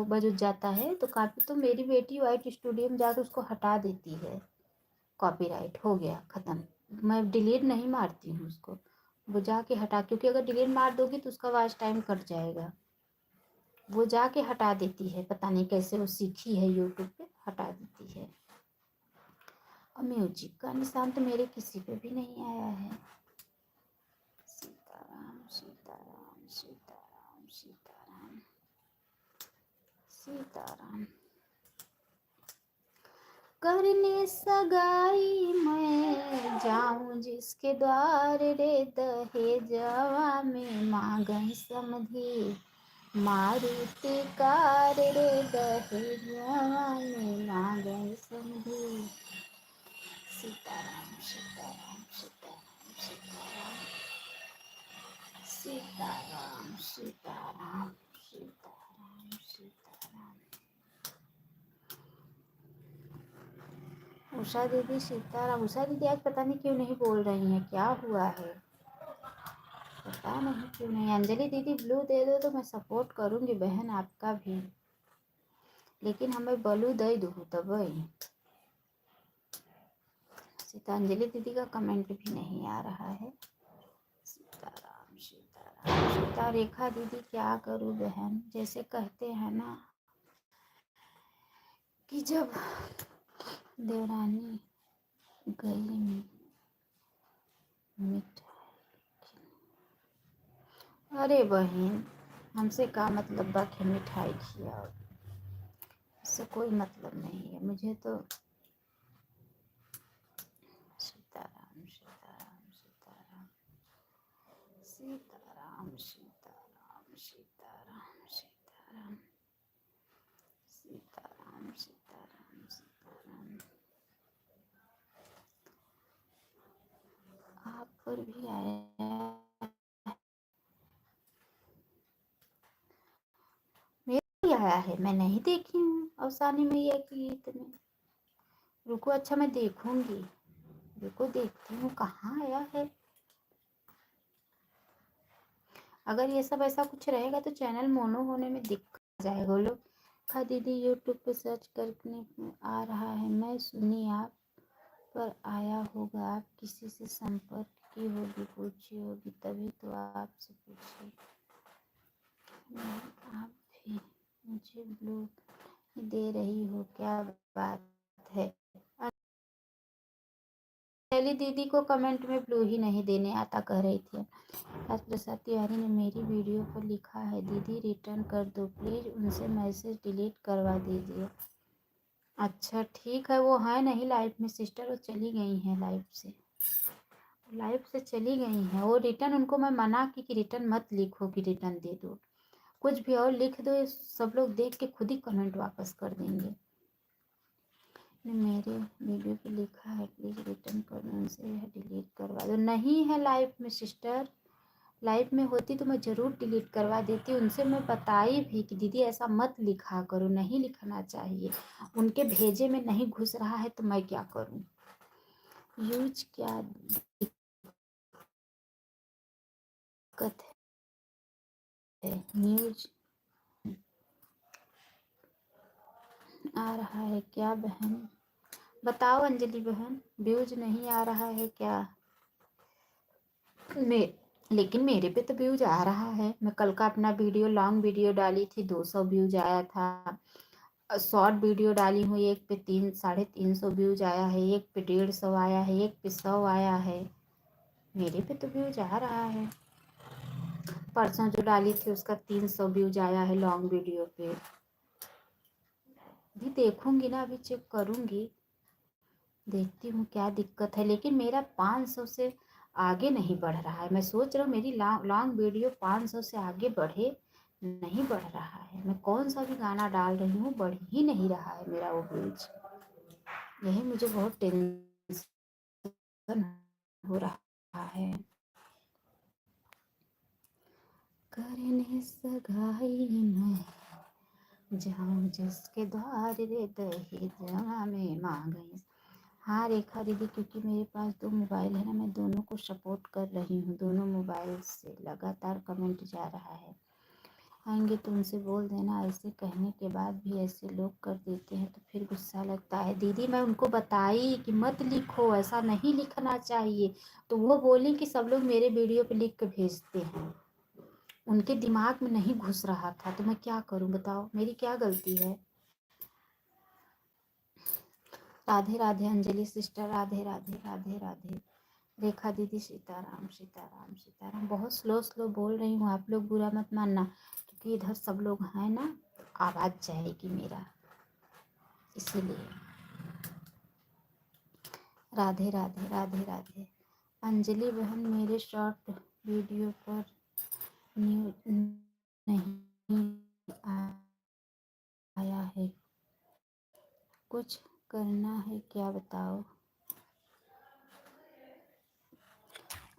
बज जाता है तो काफ़ी, तो मेरी बेटी वाइट स्टूडियो में जाकर उसको हटा देती है। कॉपीराइट हो गया ख़त्म, मैं डिलीट नहीं मारती हूँ उसको, वो जाके हटा, क्योंकि अगर डिलीट मार दोगी तो उसका वॉच टाइम कट जाएगा। वो जाके हटा देती है, पता नहीं कैसे वो सीखी है, यूट्यूब पे हटा देती है। और म्यूजिक का निशान तो मेरे किसी पे भी नहीं आया है। सीताराम सीताराम सीताराम सीताराम सीताराम। करने सगाई मैं जाऊं जिसके द्वार रे, दहेजवा में मांगई समधी मारुति कार रे, दहेजवा में मांगई समधी। सीताराम सीताराम सीताराम सीताराम सीताराम सीताराम सीताराम सीताराम। उषा दीदी सीताराम। उषा दीदी आज पता नहीं क्यों नहीं बोल रही हैं, क्या हुआ है पता नहीं क्यों नहीं। अंजलि दीदी ब्लू दे दो तो मैं सपोर्ट करूँगी बहन आपका भी, लेकिन हमें ब्लू दे दो तब। सीतांजलि दीदी का कमेंट भी नहीं आ रहा है। सीताराम सीताराम सीता। रेखा दीदी क्या करूँ बहन, जैसे कहते हैं ना कि जब देवरानी गली में मिठाई। अरे बहन हमसे का मतलब बा कि मिठाई खिलाओ, इससे कोई मतलब नहीं है मुझे तो। सीताराम सीताराम सीताराम सीताराम सीताराम सीताराम सीताराम सीताराम सीताराम सीताराम। आप पर भी आया, मेरे भी आया है, मैं नहीं देखी हूँ अवसानी मैया की गीत में। रुको अच्छा मैं देखूंगी, रुको देखती हूँ कहाँ आया है। अगर ये सब ऐसा कुछ रहेगा तो चैनल मोनो होने में दिक्कत जाएगा। बोलो खा दीदी यूट्यूब पे सर्च करने आ रहा है, मैं सुनी आप पर आया होगा, आप किसी से संपर्क की होगी, पूछी होगी तभी तो आपसे पूछी। आप भी मुझे ब्लू दे रही हो, क्या बात है। पहली दीदी को कमेंट में ब्लू ही नहीं देने आता कह रही थी। आज प्रसाद तिवारी ने मेरी वीडियो पर लिखा है, दीदी रिटर्न कर दो प्लीज़, उनसे मैसेज डिलीट करवा दीजिए। अच्छा ठीक है, वो है नहीं लाइफ में सिस्टर, वो चली गई हैं लाइफ से चली गई हैं। वो रिटर्न उनको मैं मना की कि रिटर्न मत लिखो कि रिटर्न दे दो, कुछ भी और लिख दो, सब लोग देख के खुद ही कमेंट वापस कर देंगे। मेरे वीडियो पे लिखा है प्लीज़ रिटर्न कर दो, उनसे डिलीट करवा दो। नहीं है लाइफ में सिस्टर, लाइफ में होती तो मैं ज़रूर डिलीट करवा देती। उनसे मैं बताई भी कि दीदी ऐसा मत लिखा करो, नहीं लिखना चाहिए, उनके भेजे में नहीं घुस रहा है तो मैं क्या करूं। यूज क्या दिक्कत है, न्यूज आ रहा है क्या बहन, बताओ अंजलि बहन, व्यूज नहीं आ रहा है क्या। लेकिन मेरे पे तो व्यूज आ रहा है। मैं कल का अपना वीडियो लॉन्ग वीडियो डाली थी, 200 व्यूज आया था। शॉर्ट वीडियो डाली हूँ, एक पे 300-350 व्यूज आया है, एक पे 150 आया है, एक पे 100 आया है। मेरे पे तो व्यूज आ रहा है। परसों जो डाली थी उसका 300 व्यूज आया है लॉन्ग वीडियो पे। भी देखूंगी ना, अभी चेक करूंगी, देखती हूँ क्या दिक्कत है। लेकिन मेरा 500 से आगे नहीं बढ़ रहा है। मैं सोच रहा हूँ मेरी लॉन्ग वीडियो 500 से आगे बढ़े, नहीं बढ़ रहा है। मैं कौन सा भी गाना डाल रही हूँ, बढ़ ही नहीं रहा है मेरा वो व्यूज। यही मुझे बहुत टेंशन हो रहा है। करने सगाई मैं जाऊं जिसके द्वार रे दहेजवा में मांगे। हाँ रेखा दीदी, क्योंकि मेरे पास 2 मोबाइल है ना, मैं दोनों को सपोर्ट कर रही हूँ। दोनों मोबाइल से लगातार कमेंट जा रहा है। आएंगे तो उनसे बोल देना, ऐसे कहने के बाद भी ऐसे लोग कर देते हैं तो फिर गुस्सा लगता है। दीदी मैं उनको बताई कि मत लिखो, ऐसा नहीं लिखना चाहिए, तो वो बोली कि सब लोग मेरे वीडियो पे लिख के भेजते हैं। उनके दिमाग में नहीं घुस रहा था, तो मैं क्या करूं बताओ, मेरी क्या गलती है। राधे राधे अंजलि सिस्टर, राधे राधे राधे राधे। रेखा दीदी सीताराम सीताराम सीताराम। बहुत स्लो स्लो बोल रही हूँ, आप लोग बुरा मत मानना, क्योंकि इधर सब लोग हैं ना, आवाज़ जाएगी मेरा, इसीलिए। राधे राधे राधे राधे। अंजलि बहन, मेरे शॉर्ट वीडियो पर न्यूज नहीं आया है, कुछ करना है क्या बताओ।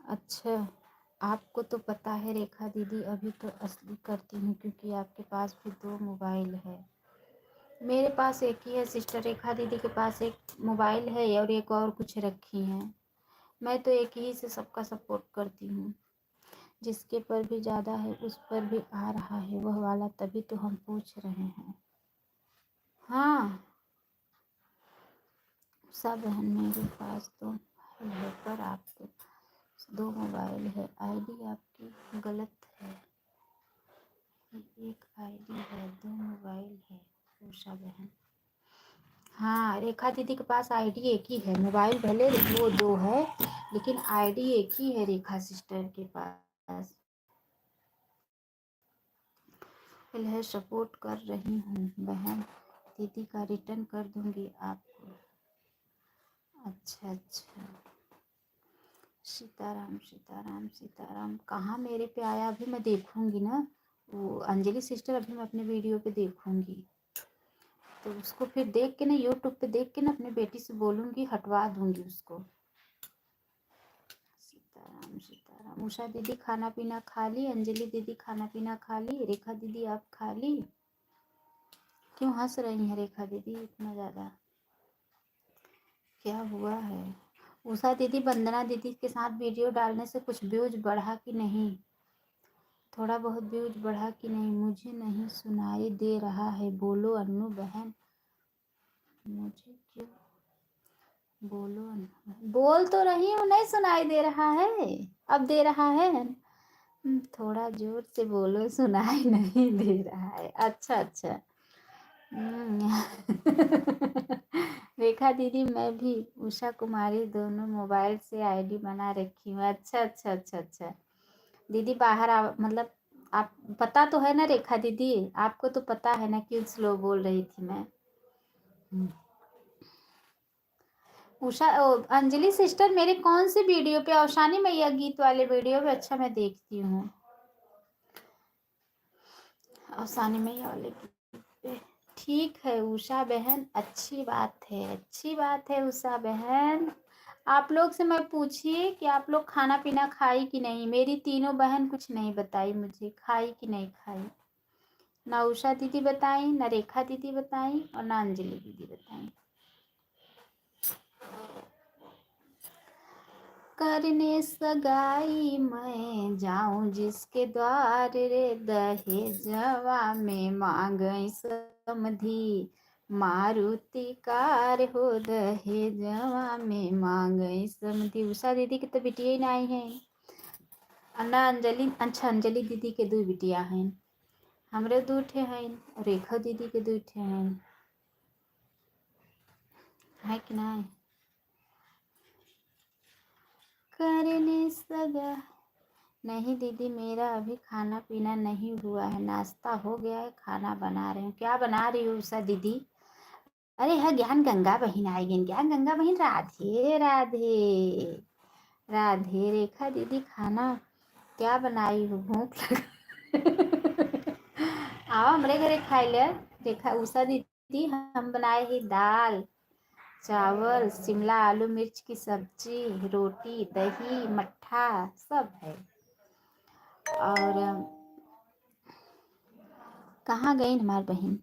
अच्छा, आपको तो पता है रेखा दीदी, अभी तो असली करती हूँ क्योंकि आपके पास भी 2 मोबाइल है। मेरे पास एक ही है सिस्टर, रेखा दीदी के पास एक मोबाइल है और एक और कुछ रखी हैं। मैं तो एक ही से सबका सपोर्ट करती हूँ। जिसके पर भी ज़्यादा है उस पर भी आ रहा है वह वाला, तभी तो हम पूछ रहे हैं। हाँ सब बहन, मेरे पास तो है पर आपके 2 मोबाइल है। आईडी आपकी गलत है, एक आईडी है 2 मोबाइल है उषा बहन। हाँ रेखा दीदी के पास आईडी एक ही है, मोबाइल भले वो 2 है लेकिन आईडी एक ही है रेखा सिस्टर के पास। है सपोर्ट कर रही हूँ बहन, दीदी का रिटर्न कर दूंगी आपको। अच्छा अच्छा, सीताराम सीताराम सीताराम। कहाँ मेरे पे आया, अभी मैं देखूंगी ना, वो अंजलि सिस्टर अभी मैं अपने वीडियो पे देखूंगी, तो उसको फिर देख के ना, यूट्यूब पे देख के ना अपने बेटी से बोलूंगी, हटवा दूंगी उसको। सीताराम सीताराम। उषा दीदी खाना पीना खा ली, अंजलि दीदी खाना पीना खा ली, रेखा दीदी आप खा ली। क्यों हंस रही हैं रेखा दीदी इतना ज़्यादा, क्या हुआ है। उषा दीदी वंदना दीदी के साथ वीडियो डालने से कुछ व्यूज बढ़ा कि नहीं, थोड़ा बहुत व्यूज बढ़ा कि नहीं, मुझे नहीं सुनाई दे रहा है, बोलो अन्नू बहन। मुझे क्यों, बोलो अन्नू बहन। बोल तो रही हूँ, नहीं सुनाई दे रहा है, अब दे रहा है। थोड़ा जोर से बोलो, सुनाई नहीं दे रहा है। अच्छा अच्छा। रेखा दीदी मैं भी उषा कुमारी दोनों मोबाइल से आईडी बना रखी हूँ। अच्छा अच्छा अच्छा अच्छा। दीदी बाहर आ, मतलब आप, पता तो है ना रेखा दीदी, आपको तो पता है ना क्यों स्लो बोल रही थी मैं। उषा अंजलि सिस्टर मेरे कौन से वीडियो पे, औशानी मैया गीत वाले वीडियो पे, अच्छा मैं देखती हूँ औशानी मैया वाले गीत पे। ठीक है उषा बहन, अच्छी बात है, अच्छी बात है उषा बहन। आप लोग से मैं पूछिए कि आप लोग खाना पीना खाई कि नहीं, मेरी तीनों बहन कुछ नहीं बताई मुझे, खाई कि नहीं खाई। ना उषा दीदी बताई, ना रेखा दीदी बताई, और ना अंजलि दीदी बताई। करने सगाई मैं जाऊं जिसके द्वार रे, दहेजवा में मांगई समधी, मारुति कार हो दहेजवा में मांगई समधी। उषा दीदी की तो बिटिया ही नहीं है, अन्ना अंजलि, अच्छा अंजलि दीदी के 2 बिटिया हैं, हमरे 2 ठे हैं, रेखा दीदी के 2 ठे हैं, है कि नहीं। करने सगा, नहीं दीदी मेरा अभी खाना पीना नहीं हुआ है, नाश्ता हो गया है, खाना बना रहे हैं। क्या बना रही हो उषा दीदी। अरे है ज्ञान गंगा बहन आई गई, ज्ञान गंगा बहन, राधे राधे राधे। रेखा दीदी खाना क्या बनाई हो, भूख लग आओ हमरे घरे खाई ले। रेखा उषा दीदी हम बनाए ही दाल चावल, शिमला आलू मिर्च की सब्जी, रोटी दही मट्ठा सब है। और कहाँ गई हमारी बहन,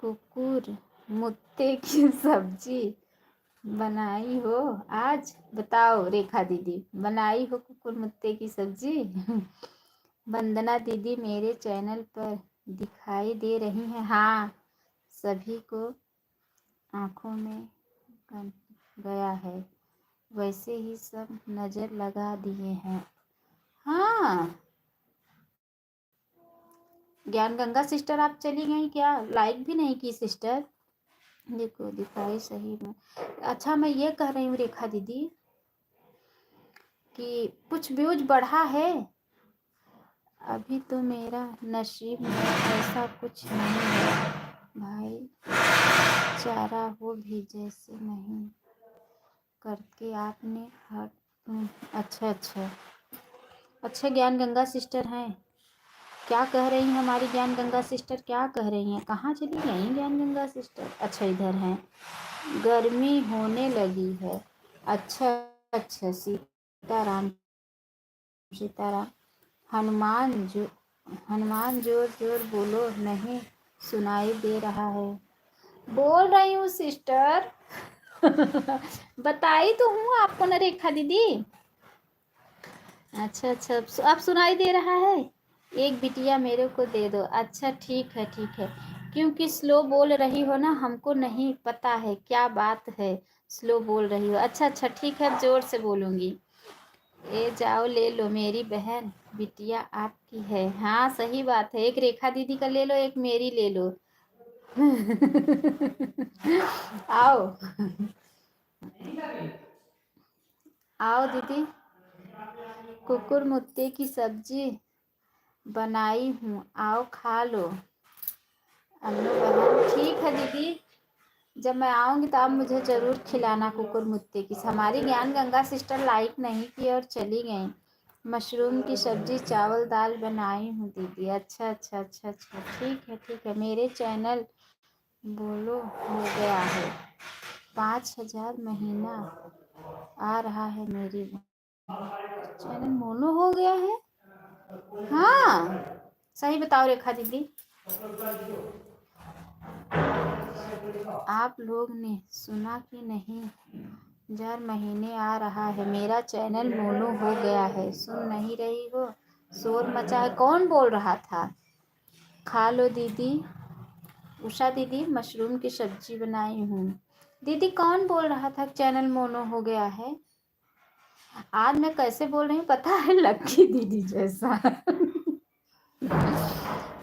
कुकुर मुत्ते की सब्जी बनाई हो आज? बताओ रेखा दीदी, बनाई हो कुकुर मुत्ते की सब्जी? वंदना दीदी मेरे चैनल पर दिखाई दे रही हैं। हाँ, सभी को आंखों में गया है, वैसे ही सब नज़र लगा दिए हैं। हाँ, ज्ञान गंगा सिस्टर आप चली गई क्या? लाइक भी नहीं की सिस्टर। देखो दिखाई सही में। अच्छा, मैं ये कह रही हूँ रेखा दीदी कि कुछ व्यूज बढ़ा है। अभी तो मेरा नसीब में ऐसा कुछ नहीं है भाई, चारा वो भी जैसे नहीं करके आपने हट। अच्छा अच्छा अच्छा, ज्ञान गंगा सिस्टर हैं। क्या कह रही हैं हमारी ज्ञान गंगा सिस्टर? क्या कह रही हैं? कहाँ चली गई ज्ञान गंगा सिस्टर? अच्छा, इधर हैं। गर्मी होने लगी है। अच्छा अच्छा, सीताराम सीताराम। हनुमान जोर जोर बोलो, नहीं सुनाई दे रहा है। बोल रही हूँ सिस्टर। बताई तो हूँ आपको ना रेखा दीदी। अच्छा अच्छा, अब सुनाई दे रहा है। एक बिटिया मेरे को दे दो। अच्छा ठीक है ठीक है, क्योंकि स्लो बोल रही हो ना, हमको नहीं पता है क्या बात है, स्लो बोल रही हो। अच्छा अच्छा ठीक है, अब जोर से बोलूँगी। ए जाओ ले लो, मेरी बहन बिटिया आपकी है। हाँ सही बात है, एक रेखा दीदी का ले लो, एक मेरी ले लो। आओ आओ दीदी, कुकुर मुत्ते की सब्जी बनाई हूँ, आओ खा लो। अन्नू बहन ठीक है दीदी, जब मैं आऊँगी तो आप मुझे ज़रूर खिलाना कुकुर मुत्ते की। हमारी ज्ञान गंगा सिस्टर लाइक नहीं की और चली गई। मशरूम की सब्जी चावल दाल बनाई हूँ दीदी। अच्छा अच्छा अच्छा अच्छा ठीक है ठीक है। मेरे चैनल बोलो हो गया है 5,000 महीना आ रहा है। मेरी चैनल मोनो हो गया है। हाँ सही बताओ रेखा दीदी, आप लोग ने सुना कि नहीं? 1,000 महीने आ रहा है, मेरा चैनल मोनो हो गया है। सुन नहीं रही हो? शोर मचा है। कौन बोल रहा था? खा लो दीदी। उषा दीदी मशरूम की सब्जी बनाई हूँ। दीदी कौन बोल रहा था चैनल मोनो हो गया है? आज मैं कैसे बोल रही हूँ पता है? लक्की दीदी जैसा।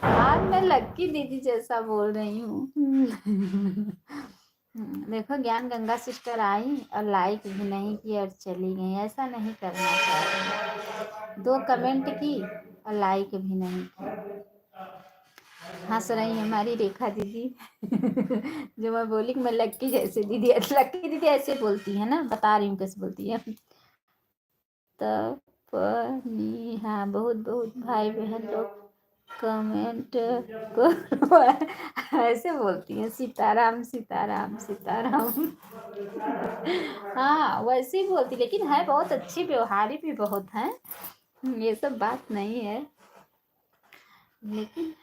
आज मैं लक्की दीदी जैसा बोल रही हूँ। देखो ज्ञान गंगा सिस्टर आई और लाइक भी नहीं की और चली गई। ऐसा नहीं करना चाहिए। 2 कमेंट की और लाइक भी नहीं की। हंस रही है हमारी रेखा दीदी। जो मैं बोली कि मैं लक्की जैसे दीदी, लक्की दीदी ऐसे बोलती है ना, बता रही हूँ कैसे बोलती है। तपनी, हाँ बहुत बहुत भाई बहन लोग कमेंट को ऐसे बोलती हैं, सीताराम सीताराम सीताराम। हाँ वैसे ही बोलती, लेकिन है बहुत अच्छी, व्यवहारी भी बहुत है, ये सब बात नहीं है। लेकिन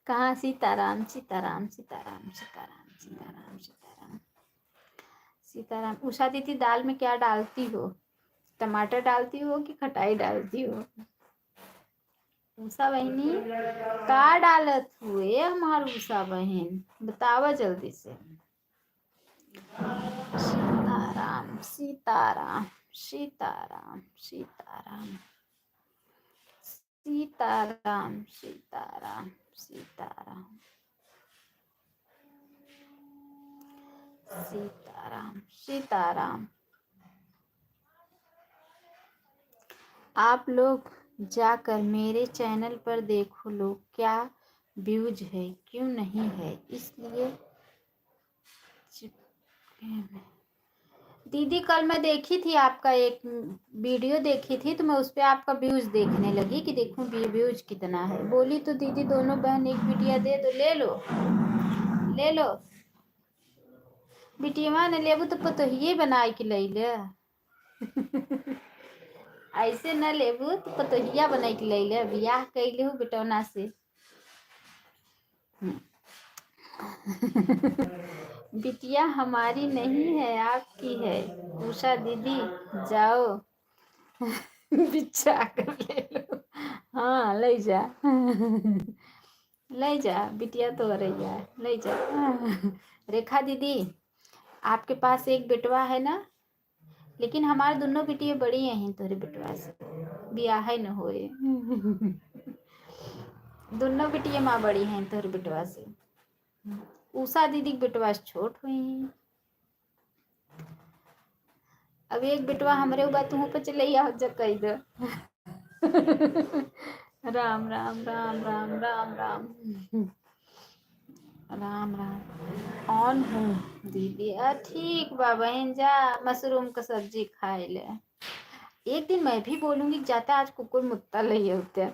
कहाँ सीताराम सीताराम सीताराम सीताराम सीताराम सीताराम सीताराम। उषा दीदी दाल में क्या डालती हो? टमाटर डालती हो कि खटाई डालती हो? उषा बहनी का डालत हुए हमार उषा बहन, बतावा जल्दी से। सीताराम सीताराम सीताराम सीताराम सीताराम सीताराम सीताराम सीताराम सीताराम। आप लोग जाकर मेरे चैनल पर देखो लोग, क्या व्यूज है, क्यों नहीं है, इसलिए दीदी कल मैं देखी थी आपका एक वीडियो देखी थी, तो मैं उस पर आपका व्यूज देखने लगी कि देखूं व्यूज कितना है। बोली तो दीदी दोनों बहन एक बिटिया दे दो। ले लो ले लो, बिटिया ने लेबू तो पतोहिए बनाए के ले ले। ऐसे न लेबू तो पतोहिया बनाए के ले ले, बियाह कैले हो बेटौना से। बिटिया हमारी नहीं है, आपकी है। उषा दीदी जाओ बिछा कर ले लो। हाँ ले जा ले जा, बिटिया तो रही है, ले जा। रेखा दीदी आपके पास एक बेटवा है ना, लेकिन हमारे दोनों बिटिया बड़ी हैं तोरे बेटवा से, बियाह न होए। दोनों बिटिया माँ बड़ी हैं तोरे बेटवा से। उषा दीदी के बेटवा से छोट हुई हैं। अब एक बेटवा हमरे बात तुह पे चले आओ जग कही दो। राम राम राम राम राम राम राम राम। ऑन हूँ दीदी। ठीक बा बहन, जा मशरूम का सब्जी खाए ले। एक दिन मैं भी बोलूंगी जाता आज कुकुर मुत्ता ले होते।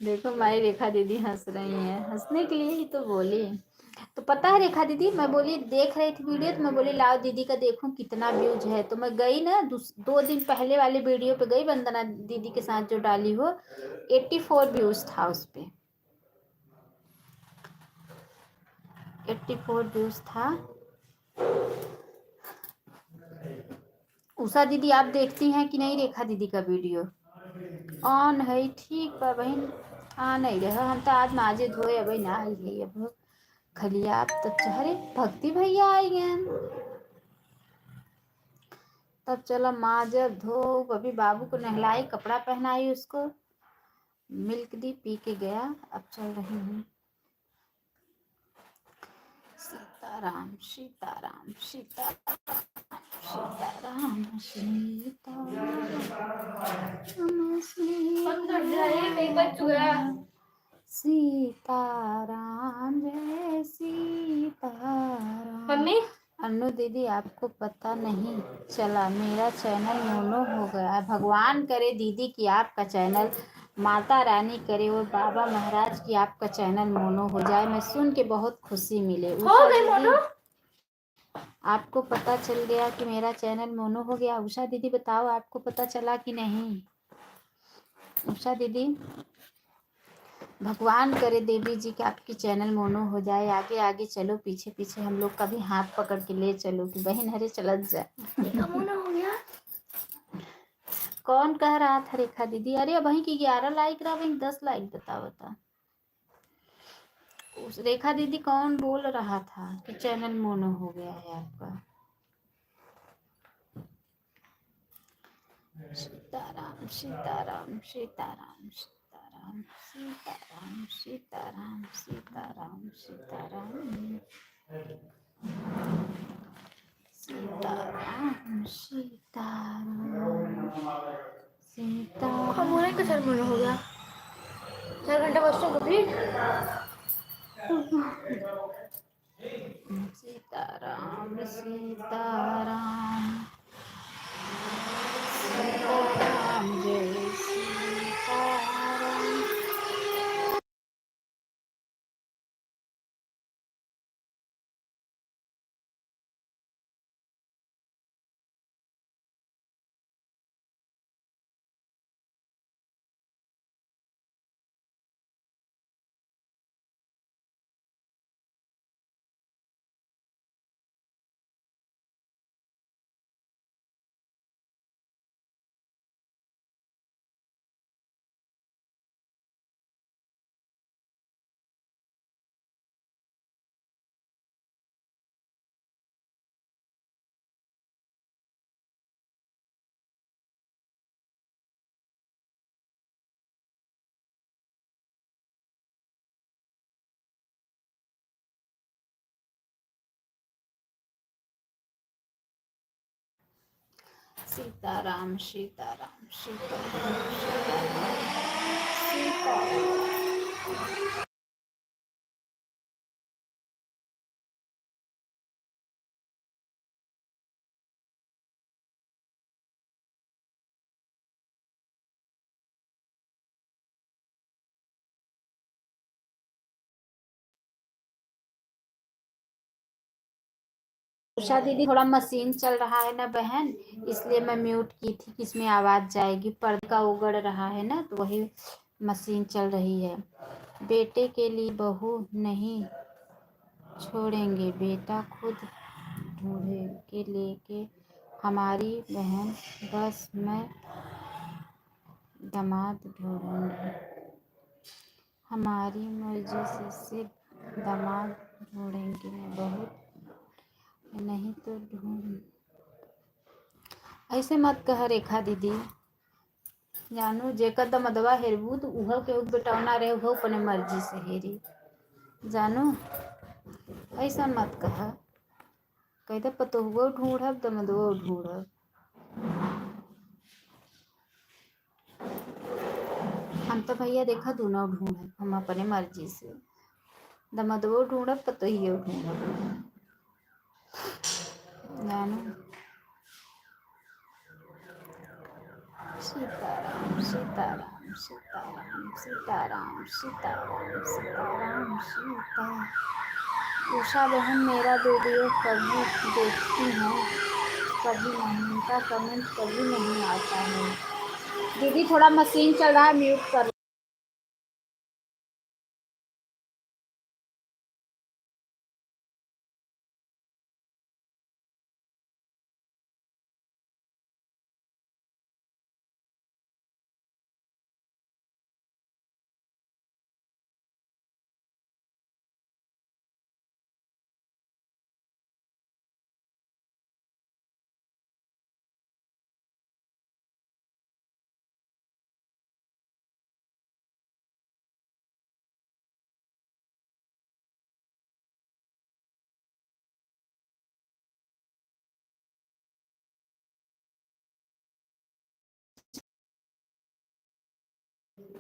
देखो हमारी रेखा दीदी हंस रही है, हंसने के लिए ही तो बोली। तो पता है रेखा दीदी, मैं बोली देख रही थी वीडियो, तो मैं बोली लाओ दीदी का देखूं कितना व्यूज है। तो मैं गई ना 2 दिन पहले वाले वीडियो पे गई, वंदना दीदी के साथ जो डाली हो, 84 व्यूज था उस पे, 84 व्यूज था। उषा दीदी आप देखती हैं कि नहीं रेखा दीदी का वीडियो? ऑन है, ठीक बा बहन। हाँ नहीं रहे हम तो आज माजे धोए अब ना आई है। अब खलिया आप तो चेहरे भक्ति भैया आई गए, तब चलो माजब धो। अभी बाबू को नहलाई, कपड़ा पहनाई, उसको मिल्क दी, पी के गया। अब चल रही हूँ। सीताराम सीताराम सीताराम सीताराम सीताराम सीताराम जय सीताराम। मम्मी अन्नू दीदी आपको पता नहीं चला मेरा चैनल मोनो हो गया है। भगवान करे दीदी की आपका चैनल, माता रानी करे और बाबा महाराज की आपका चैनल मोनो हो जाए। मैं सुन के बहुत खुशी मिले। उषा दीदी आपको पता चल गया कि मेरा चैनल मोनो हो गया? उषा दीदी बताओ आपको पता चला कि नहीं? उषा दीदी भगवान करे देवी जी कि आपकी चैनल मोनो हो जाए। आगे आगे चलो, पीछे पीछे हम लोग का भी हाथ पकड़ के ले चलो कि बहन हरे चलत जाए। मोनो हो गया? कौन कह रहा था रेखा दीदी? अरे वहीं की 11 लाइक रहा, वहीं 10 लाइक बता। उस रेखा दीदी कौन बोल रहा था कि चैनल मोनो हो गया है आपका? सीताराम सीताराम सीताराम सीताराम सीताराम सीताराम सीताराम सीताराम सीताराम सीताराम सीताराम। हमारे का सर मन हो गया 4 घंटा बस कंप्लीट। सीताराम सीताराम सीताराम जय सीताराम। सीताराम सीताराम सीताराम सीताराम सीताराम। उषा दीदी थोड़ा मशीन चल रहा है ना बहन, इसलिए मैं म्यूट की थी कि इसमें आवाज जाएगी। पर्दा उगड़ रहा है ना, तो वही मशीन चल रही है। बेटे के लिए बहू नहीं छोड़ेंगे, बेटा खुद ढूंढे के लेके हमारी बहन, बस मैं दामाद ढूंढूंगी। हमारी मर्जी से सिर्फ दामाद ढूंढेंगे, मैं बहू नहीं तो ढूंढ। ऐसे मत कह रेखा दीदी। जानू जेकर दमदवा हेरबू तो उहो के बेटौना रहे, उहो अपने मर्जी से हेरी। जानू ऐसा मत कह। कहते पतोहुओ ढूंढब दमदवो ढूंढब। हम तो भैया देखा दोनों ढूंढब, हम अपने मर्जी से। दमदवो ढूंढब पतोहियो ढूंढब। जानू सीताराम सीताराम सीताराम सीताराम सीताराम सीताराम सीता। उषा बहन मेरा वीडियो कभी देखती हैं, कभी नहीं, उनका कमेंट कभी नहीं आता है। दीदी थोड़ा मशीन चल रहा है, म्यूट कर।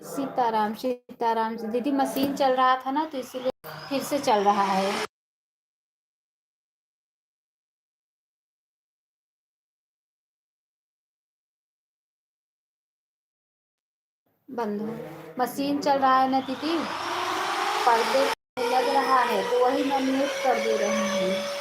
सीताराम सीताराम। दीदी मशीन चल रहा था ना, तो इसीलिए फिर से चल रहा है। बंद हो। मशीन चल रहा है ना दीदी, पर्दे लग रहा है, तो वही मैं म्यूट कर दे रही हूँ।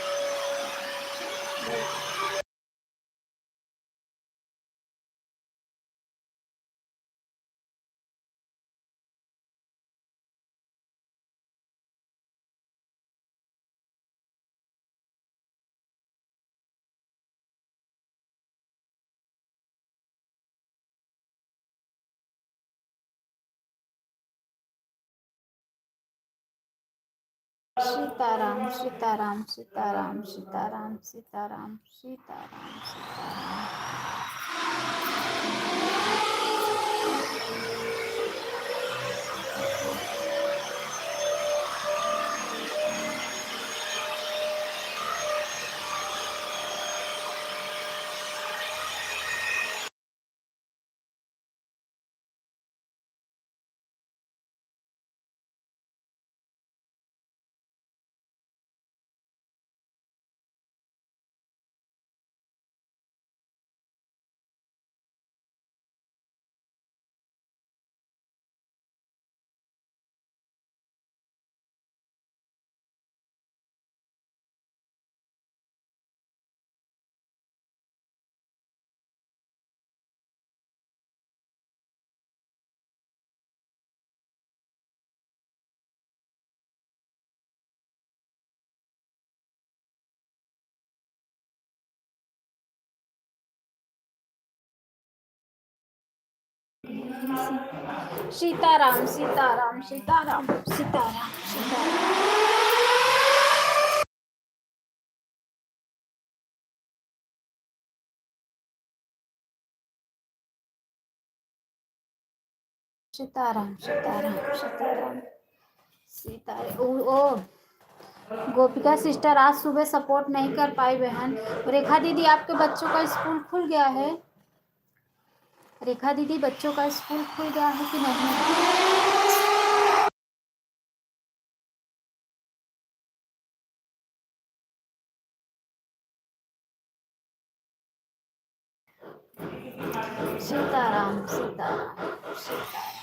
सीताराम सीताराम सीताराम सीताराम सीताराम सीताराम सीताराम। सीताराम सीताराम सीताराम सीताराम सीताराम। सीताराम सीताराम सीताराम सीताराम। ओ गोपिका सिस्टर आज सुबह सपोर्ट नहीं कर पाई बहन। रेखा दीदी आपके बच्चों का स्कूल खुल गया है? रेखा दीदी बच्चों का स्कूल खुल गया है कि नहीं? सीताराम सीताराम सीताराम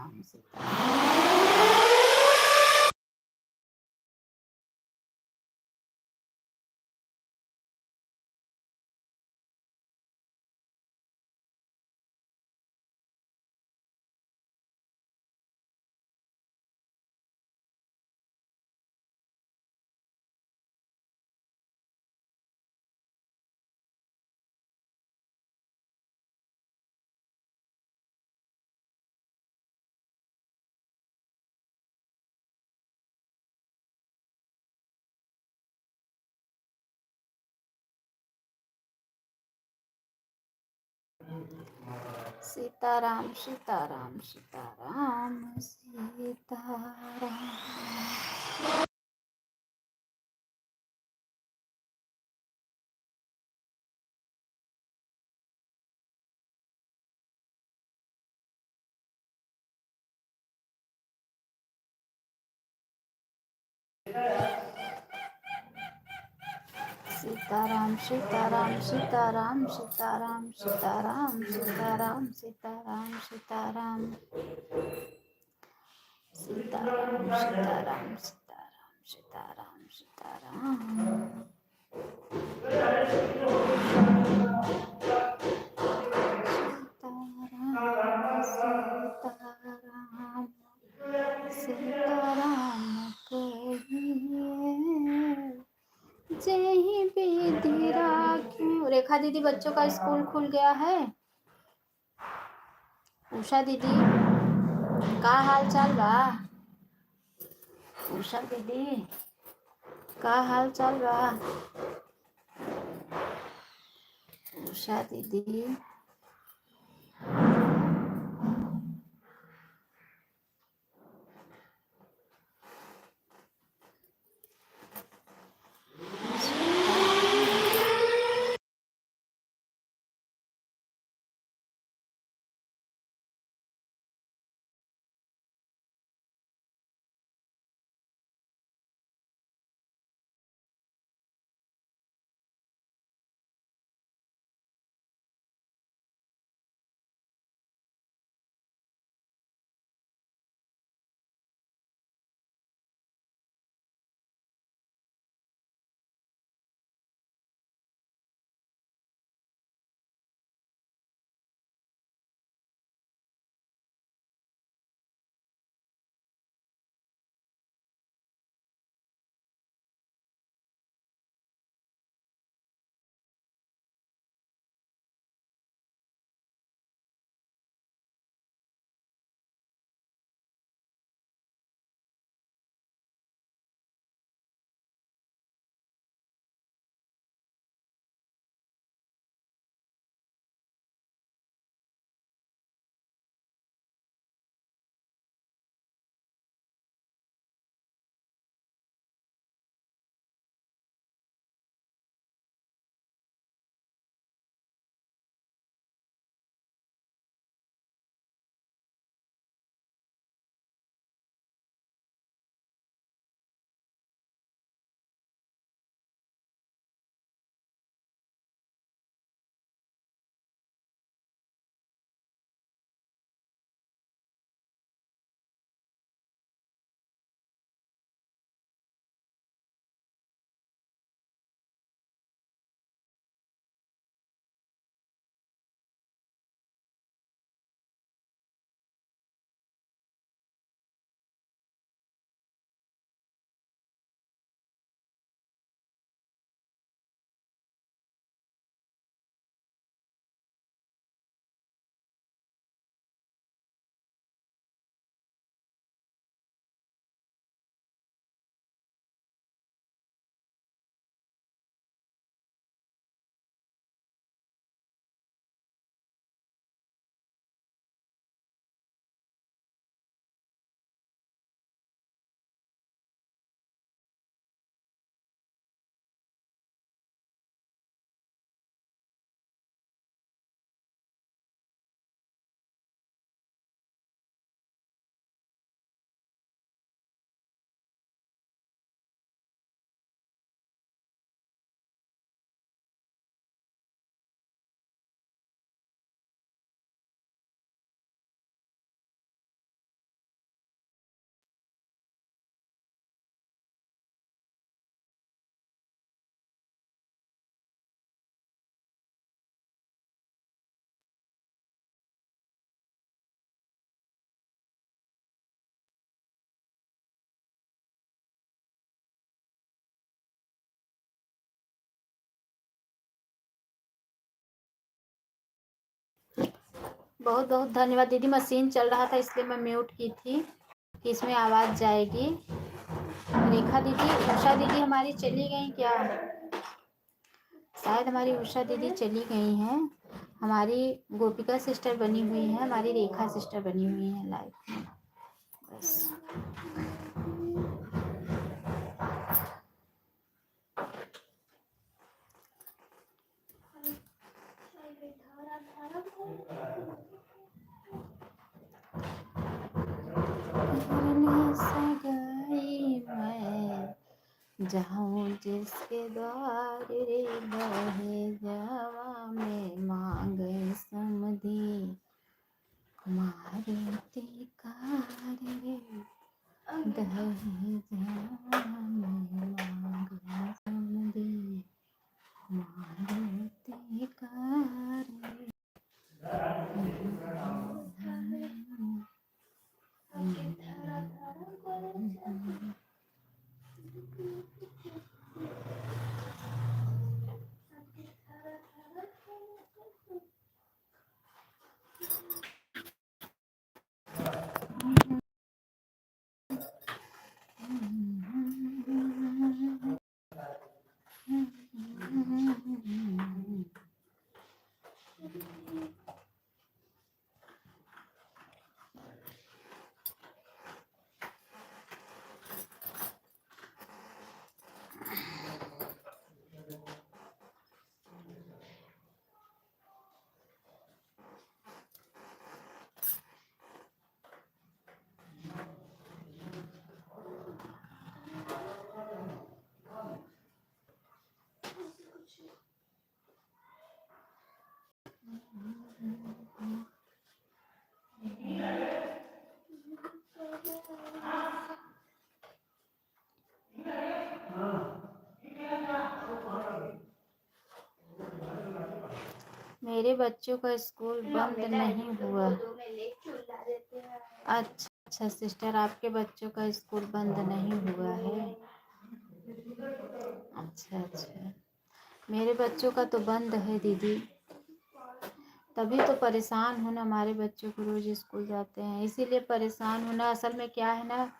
सीताराम सीताराम। सीताराम सीताराम सीताराम सीताराम। सीताराम सीताराम सीताराम सीताराम सीताराम सीताराम सीताराम सीताराम सीताराम सीताराम सीताराम सीताराम सीताराम सीताराम कहिए जय विधि राखी। रेखा दीदी बच्चों का स्कूल खुल गया है। उषा दीदी का हाल चाल बा। उषा दीदी का हाल चाल बा। उषा दीदी बहुत बहुत धन्यवाद दीदी। मशीन चल रहा था इसलिए मैं म्यूट की थी कि इसमें आवाज़ जाएगी। रेखा दीदी, उषा दीदी हमारी चली गई क्या? शायद हमारी उषा दीदी चली गई हैं। हमारी गोपिका सिस्टर बनी हुई है, हमारी रेखा सिस्टर बनी हुई है लाइव में। बस सगाई मैं जाऊं जिसके द्वार रे, बहे जावा में मांगे समधी, मारुति कार रे, दहे जावा में मांगे समधी, मारुति कार रे। मेरे बच्चों का स्कूल बंद नहीं हुआ। अच्छा सिस्टर, आपके बच्चों का स्कूल बंद नहीं हुआ है। अच्छा, मेरे बच्चों का तो बंद है दीदी, तभी तो परेशान हूँ ना। हमारे बच्चों को रोज स्कूल जाते हैं, इसीलिए परेशान हूँ ना। असल में क्या है ना,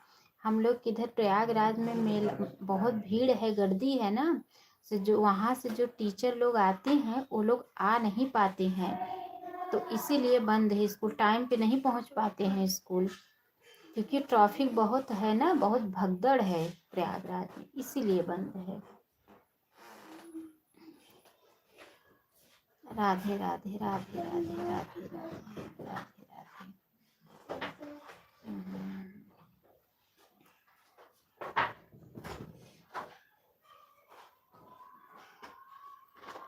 हम लोग किधर प्रयागराज में मेला बहुत भीड़ है, गर्दी है ना, से जो वहाँ से जो टीचर लोग आते हैं वो लोग आ नहीं पाते हैं, तो इसीलिए बंद है स्कूल। टाइम पे नहीं पहुँच पाते हैं स्कूल, क्योंकि ट्रैफिक बहुत है ना, बहुत भगदड़ है प्रयागराज में, इसीलिए बंद है। राधे राधे राधे राधे राधे राधे राधे राधे।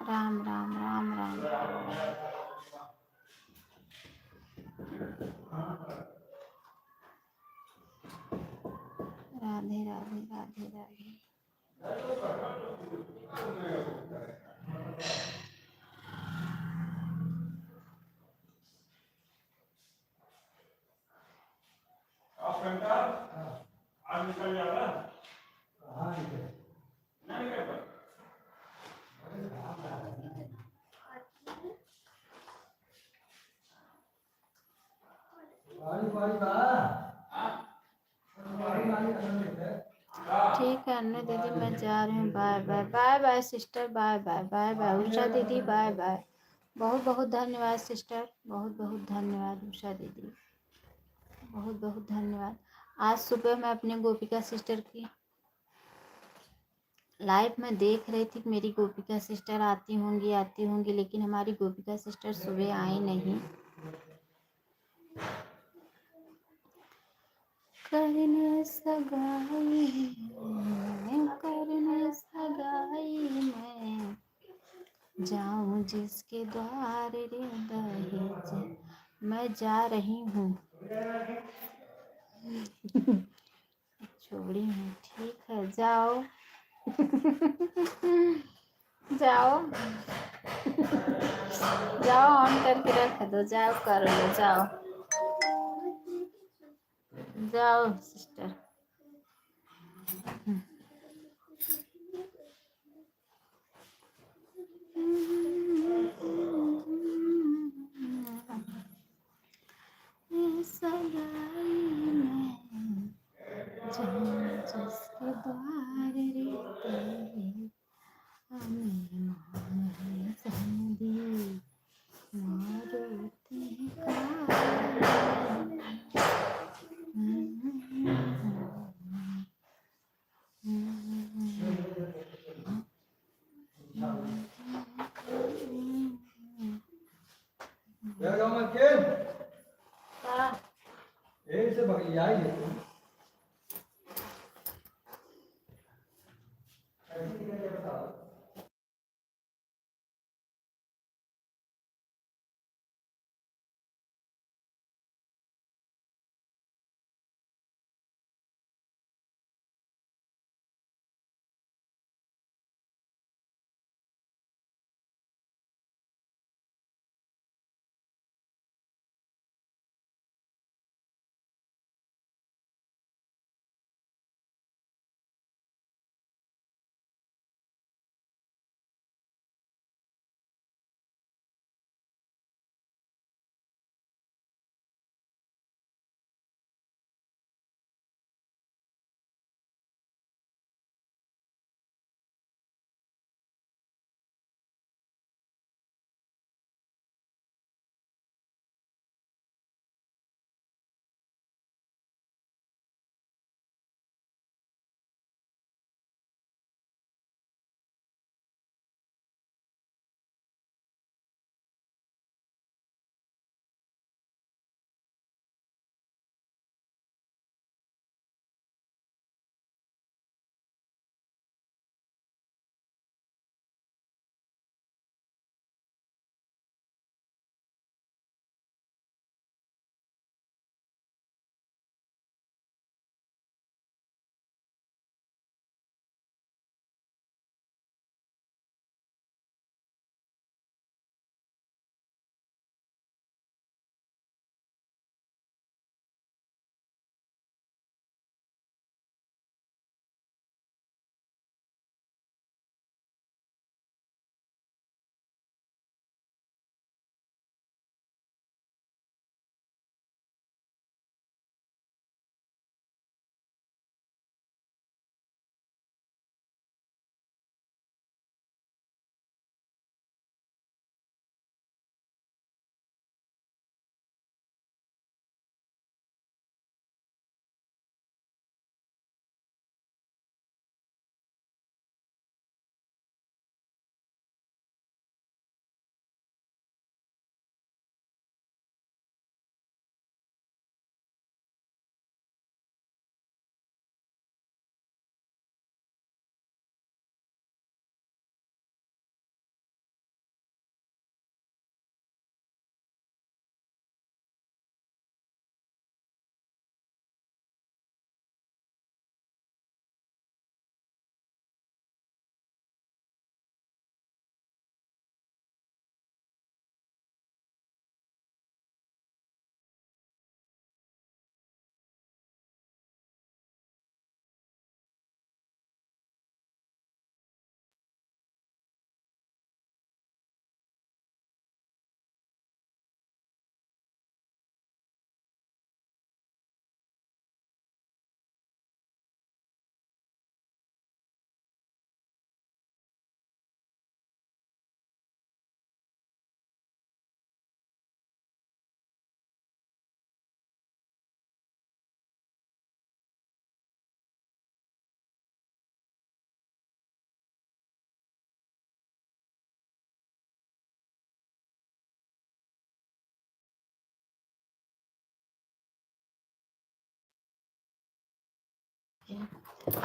राम राम राम राम राम राम। राधे राधे राधे राधे। ठीक है अन्नू दीदी, मैं जा रही हूँ। Bye bye bye bye sister, bye bye bye bye Usha दीदी, बाय बाय। बहुत बहुत धन्यवाद सिस्टर, बहुत बहुत धन्यवाद उषा दीदी, बहुत बहुत धन्यवाद। आज सुबह मैं अपने गोपिका सिस्टर की लाइव में देख रही थी कि मेरी गोपिका सिस्टर आती होंगी, लेकिन हमारी गोपिका सिस्टर सुबह आई नहीं। करने सगाई मैं जाऊं जिसके द्वार रे, दहेज मैं जा रही हूँ। छोड़ी हूँ, ठीक है, जाओ जाओ जाओ, ऑन करके रख दो, जाओ कर लो, जाओ जाओ सिस्टर।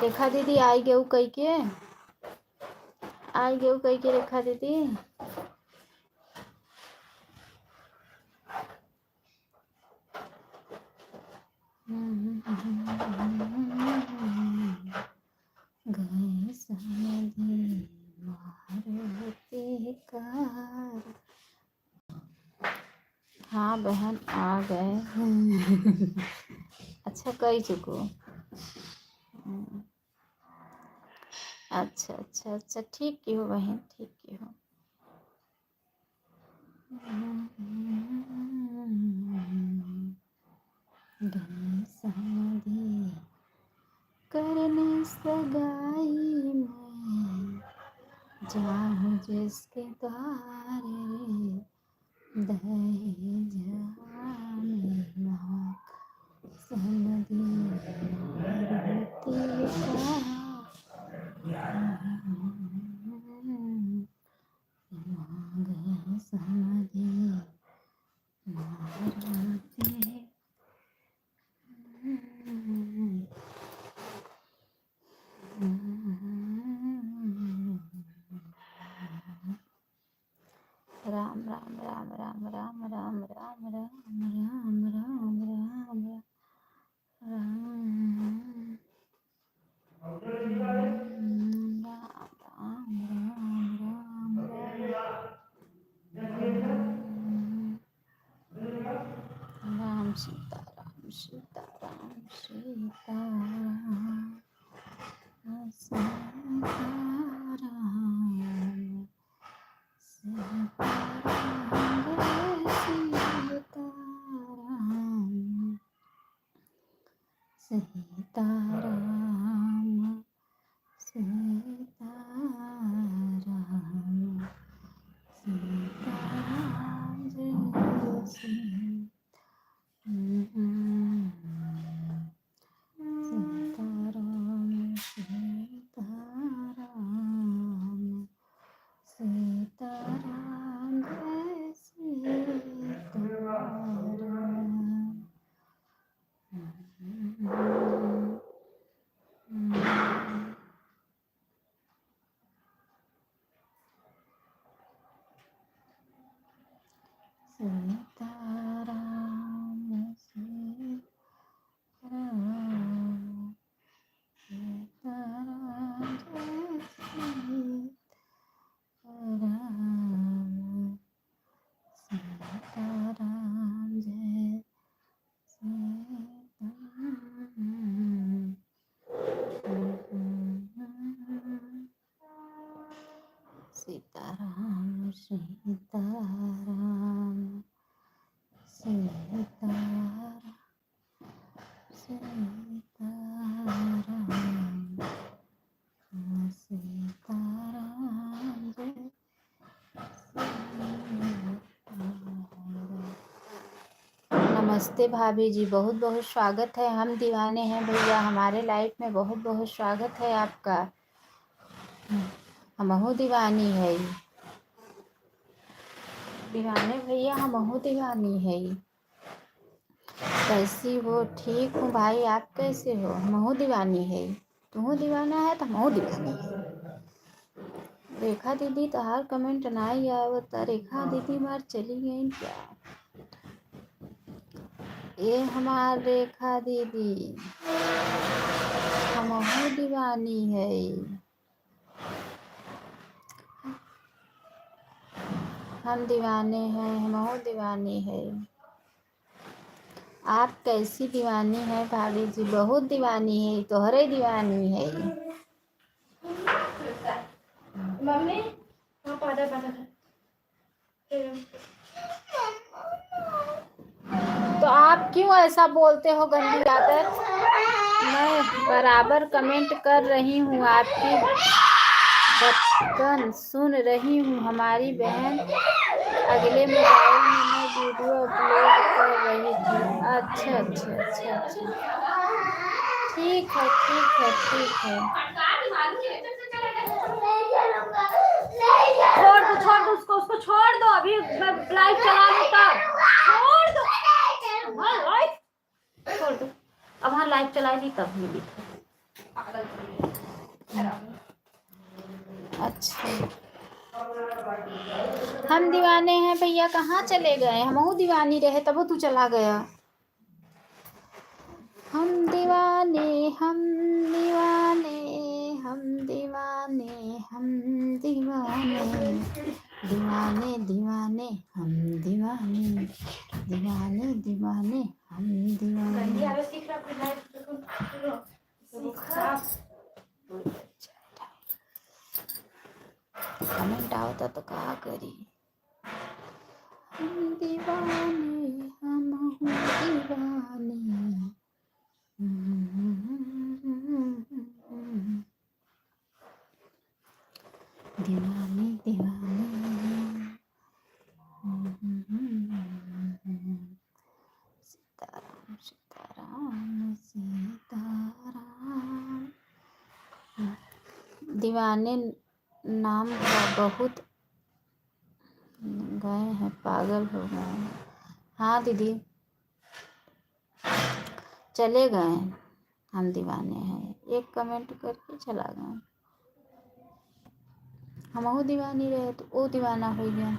रेखा दीदी आई गेहूँ कई के रेखा दीदी। गए समझी मारुति कार। हाँ बहन आ गए। अच्छा कही चुको। अच्छा अच्छा अच्छा ठीक की हो बहन, ठीक की हो। गए समझी करने सगाई में जाऊँ जिसके द्वारे दहेज में समझी मारुति गए समझी मारुति। राम राम राम राम राम राम राम राम राम राम सीताराम सीताराम सीताराम सीताराम सीताराम सीताराम जय सीताराम सीताराम सीताराम जय सीताराम सीताराम सीताराम सीताराम जय सीताराम सीताराम जय सीताराम सीताराम सीताराम सीताराम सीताराम जय नमस्ते भाभी जी, बहुत बहुत स्वागत है। हम दीवाने हैं भैया, हमारे लाइफ में बहुत बहुत स्वागत है आपका। हमहू दीवानी है, दीवाने भैया, हमहू दीवानी है। कैसी हो? ठीक हूँ भाई, आप कैसे हो? हमहू दीवानी है। तुमहू दीवाना है तो हमहू दीवानी है। रेखा दीदी तो हर कमेंट ना ही आवत। रेखा दीदी मार चली गई क्या? ये हमार रेखा दीदी हमहू दीवानी है। हम दीवाने हैं, हमहू दीवानी है। आप कैसी दीवानी है भाभी जी? बहुत दीवानी है, तोहरे दीवानी है। मम्मी तो आप क्यों ऐसा बोलते हो गंदी आदत? मैं बराबर कमेंट कर रही हूँ, आपकी बचपन सुन रही हूँ। हमारी बहन अगले मोबाइल में मैं वीडियो अपलोड कर रही थी। अच्छा अच्छा अच्छा अच्छा, ठीक है ठीक है ठीक है। छोड़ दो उसको छोड़ दो। अभी मैं लाइव चला लूँ तब छोड़ दो। लाइव छोड़ दो, अब हाँ लाइव चलाएगी तब मिली। अच्छा, हम दीवाने हैं भैया, कहाँ चले गए? हमहू दीवानी रहे तब तू चला गया। हम दीवाने हम दीवाने हम दीवाने हम दीवाने दीवाने दीवाने हम दीवाने दीवाने दीवाने हम दीवाने। कमेंट आवता तो कहा करी। हम दीवाने हम दीवाने दीवाने दीवाने सीताराम सीताराम सीताराम। दीवाने नाम का बहुत गए हैं, पागल हो गए हैं। हाँ दीदी चले गए, हम दीवाने हैं, एक कमेंट करके चला गए। हमहू दीवानी रहे तो वो दीवाना हो गया।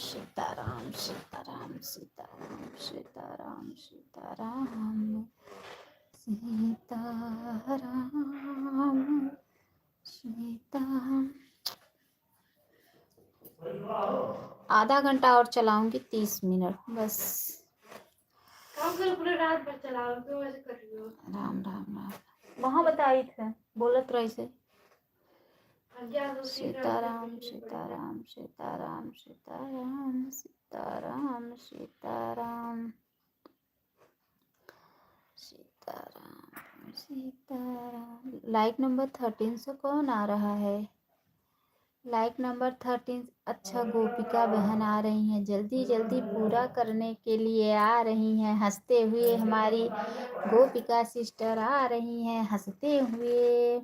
सीताराम सीताराम सीताराम सीताराम सीताराम सीताराम सीताराम। आधा घंटा और चलाऊंगी, 30 मिनट बस। पूरे रात भर चलाओ तो ऐसे कर लो। राम राम राम वहाँ बताई थे बोलत रही से। सीताराम सीताराम सीताराम सीताराम सीताराम सीताराम सीताराम सीताराम। लाइक नंबर 13 से कौन आ रहा है? Like number 13। अच्छा, गोपिका बहन आ रही हैं, जल्दी जल्दी पूरा करने के लिए आ रही हैं। हंसते हुए हमारी गोपिका सिस्टर आ रही हैं, हंसते हुए।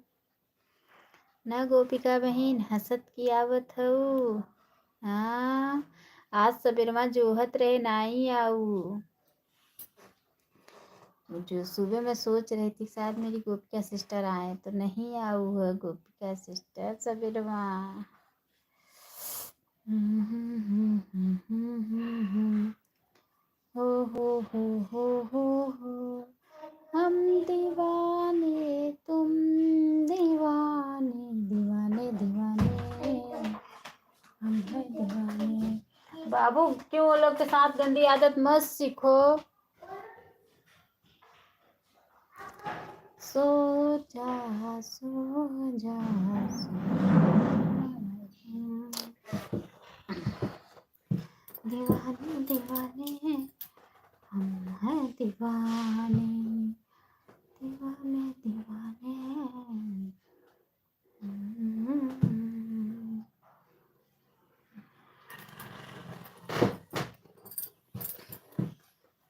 ना गोपिका बहन हंसत की आवत हऊ। हाँ, आज सबेरमा जोहत रहे नाई आऊ। जो सुबह मैं सोच रही थी शायद मेरी गोपिका सिस्टर आए, तो नहीं आऊ है गोपिका सिस्टर सबेरमा। हो हम दीवाने तुम दीवाने दीवाने दीवाने हम है दीवाने। बाबू क्यों वो लोग के साथ गंदी आदत मत सीखो। सो जा सो जा दीवाने दीवाने हम हैं दीवाने दीवाने दीवाने।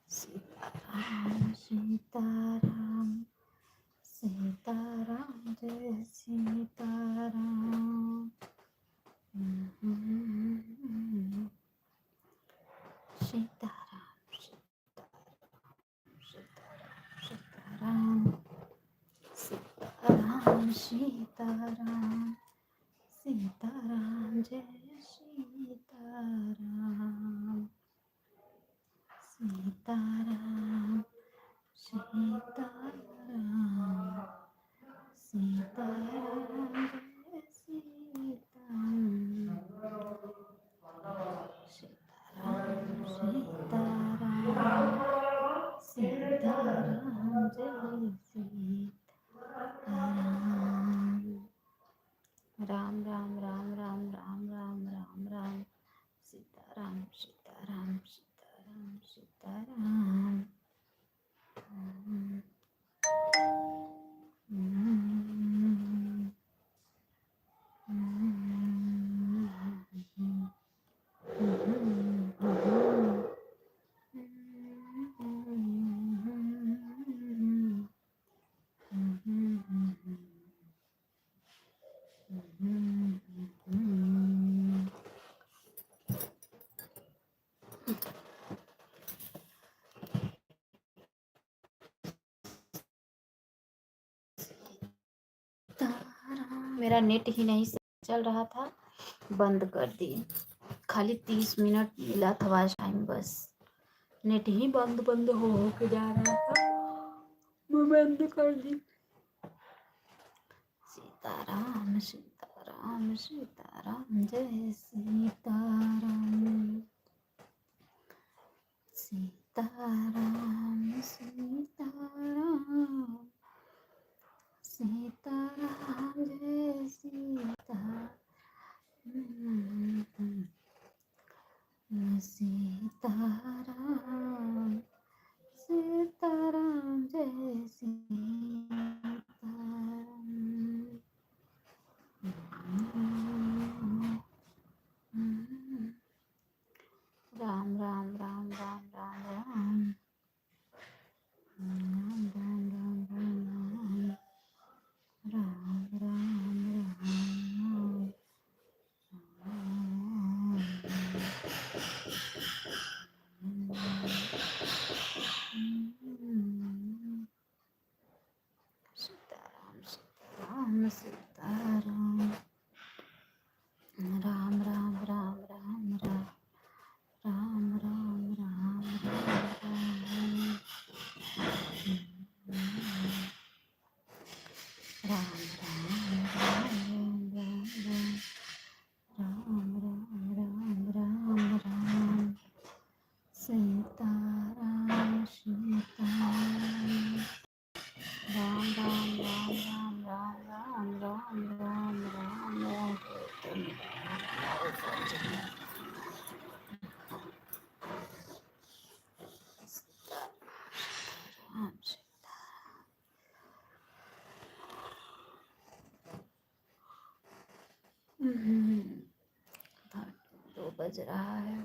सीताराम सीताराम सीताराम जय सीताराम। सीताराम सीताराम सीताराम सीताराम सीताराम जय सीताराम सीताराम सीताराम सीताराम जय सीताराम सीताराम सीताराम जय सीताराम। राम राम राम राम राम राम राम राम सीताराम सीताराम सीताराम सीताराम। मेरा नेट ही नहीं चल रहा था, बंद कर दिए। खाली 30 मिनट मिला था वाच टाइम, बस नेट ही बंद बंद हो के जा रहा था, मैं बंद कर दी। सीताराम सीताराम सीताराम जय सीताराम सीताराम सीताराम सीताराम जय सीताराम सीताराम सीताराम जय सीताराम। राम राम राम राम राम राम राम राम राम राम राम राम सीताराम सीताराम सीताराम। राम राम राम राम राम बज रहा है।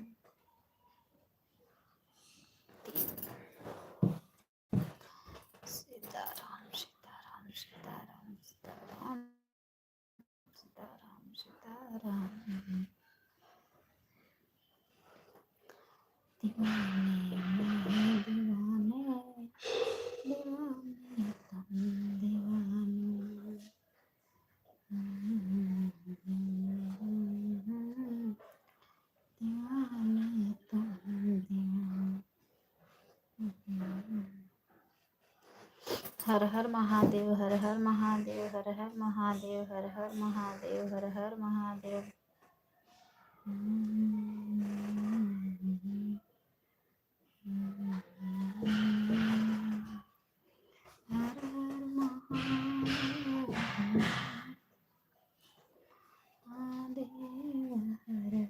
सीताराम सीताराम सीताराम सीताराम सीताराम सीताराम। दीवाने मैं दीवाने, दीवाने तुम दीवाने। दीवाने तुम दीवाने। हर हर महादेव, हर हर महादेव, हर हर महादेव, हर हर महादेव, हर हर महादेव। हर हर महादेव, हर हर हर हर महादेव, हर हर महादेव,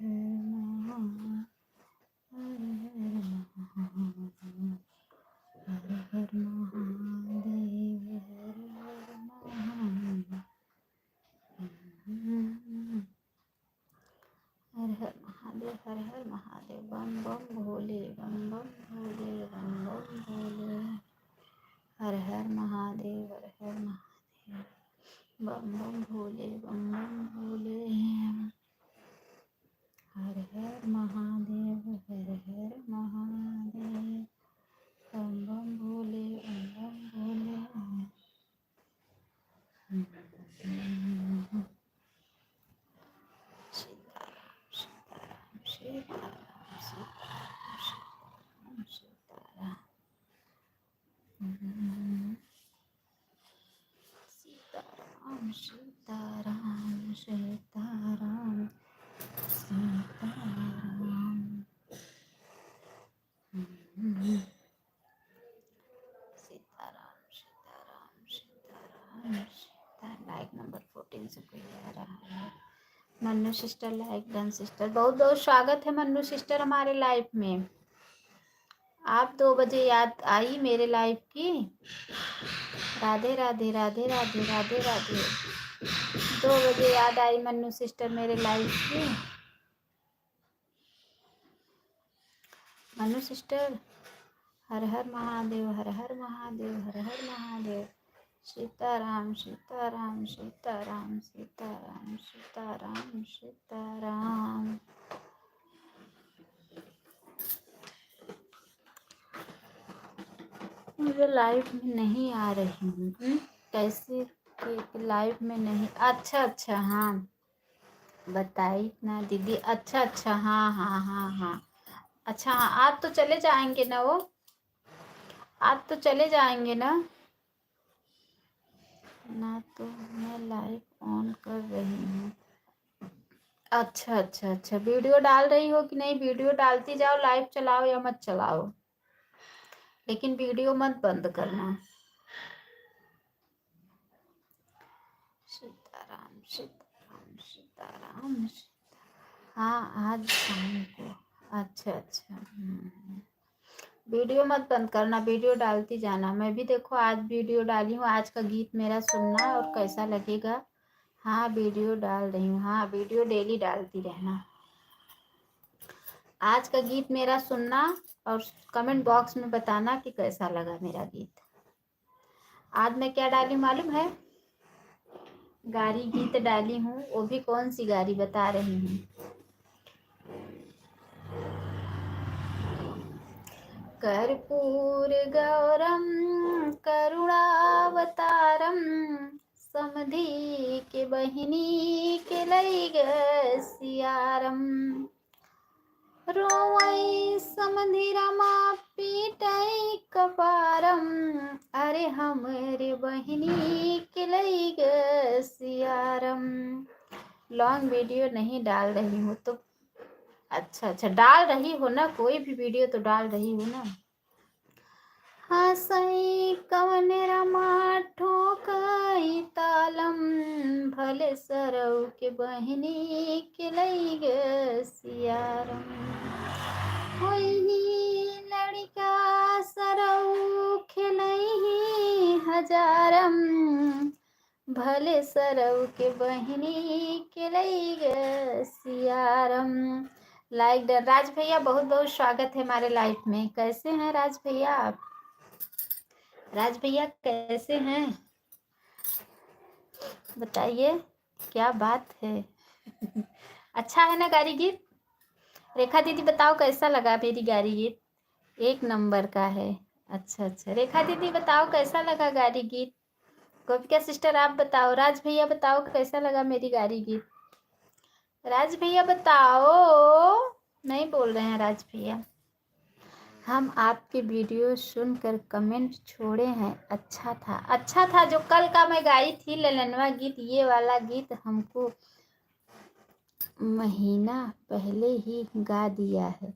हर हर महादेव, हर हर महादेव। बम बम भोले, बम बम भोले, बम बम भोले। हर हर महादेव, हर हर महादेव, बम बम भोले, बम बम भोले। हर हर महादेव, हर हर महादेव, बम बम भोले, बम बम भोले। सीताराम सीताराम सीताराम सीताराम सीताराम सीताराम सीताराम सीताराम सीताराम। सीताराम सीताराम सीताराम सीता। लाइक नंबर 14 से कोई आ रहा है। Mannu sister like done sister. बहुत बहुत स्वागत है मन्नू सिस्टर हमारे लाइफ में। आप 2 बजे याद आई मेरे लाइफ की। राधे राधे राधे राधे राधे राधे। 2 बजे याद आई मन्नू सिस्टर मेरे लाइफ की। मन्नू सिस्टर हर हर महादेव, हर हर महादेव, हर हर महादेव। सीताराम सीताराम सीताराम सीताराम सीताराम सीताराम। मुझे लाइव में नहीं आ रही हूँ। कैसे कि लाइव में नहीं। अच्छा अच्छा हाँ बताई ना दीदी। अच्छा अच्छा हाँ हाँ हाँ हाँ। अच्छा हाँ आज तो चले जाएंगे ना वो। आज तो चले जाएंगे ना। ना तो मैं लाइव ऑन कर रही हूँ। अच्छा अच्छा अच्छा वीडियो डाल रही हो कि नहीं। वीडियो डालती जाओ। लाइव चलाओ या मत चलाओ लेकिन वीडियो मत बंद करना। सीताराम सीताराम सीताराम। हाँ आज शाम को। अच्छा अच्छा वीडियो मत बंद करना। वीडियो डालती जाना। मैं भी देखो आज वीडियो डाली हूँ। आज का गीत मेरा सुनना और कैसा लगेगा। हाँ वीडियो डाल रही हूँ। हाँ वीडियो डेली डालती रहना। आज का गीत मेरा सुनना और कमेंट बॉक्स में बताना कि कैसा लगा मेरा गीत। आज मैं क्या डाली मालूम है। गारी गीत डाली हूँ। वो भी कौन सी गारी बता रही हूँ। कर्पूर गौरम करुणावतारम समधी के बहिनी के लई सियारम। रोवई समधी रमा पीटई कपारम। अरे हमरे बहिनी के लई सियारम। लॉन्ग वीडियो नहीं डाल रही हूँ तो अच्छा अच्छा डाल रही हो ना। कोई भी वीडियो तो डाल रही हो ना। हाँ सही कवन रमा ठोकई तालम। भले सरऊ के बहिनी के लई सियारम। होई लड़का सरऊ खेलई हजारम। भले सरऊ के बहिनी के लई सियारम। Like done. राज भैया बहुत बहुत स्वागत है हमारे लाइफ में। कैसे हैं राज भैया आप? राज भैया कैसे हैं बताइए, क्या बात है। अच्छा है ना गाड़ी गीत? रेखा दीदी बताओ कैसा लगा मेरी गाड़ी गीत? एक नंबर का है। अच्छा अच्छा, रेखा दीदी बताओ कैसा लगा गाड़ी गीत? गोपिका सिस्टर आप बताओ। राज भैया बताओ कैसा लगा मेरी गाड़ी गीत? राज भैया बताओ। नहीं बोल रहे हैं राज भैया। हम आपके वीडियो सुनकर कमेंट छोड़े हैं। अच्छा था, अच्छा था। जो कल का मैं गाई थी ललनवा गीत, ये वाला गीत हमको महीना पहले ही गा दिया है।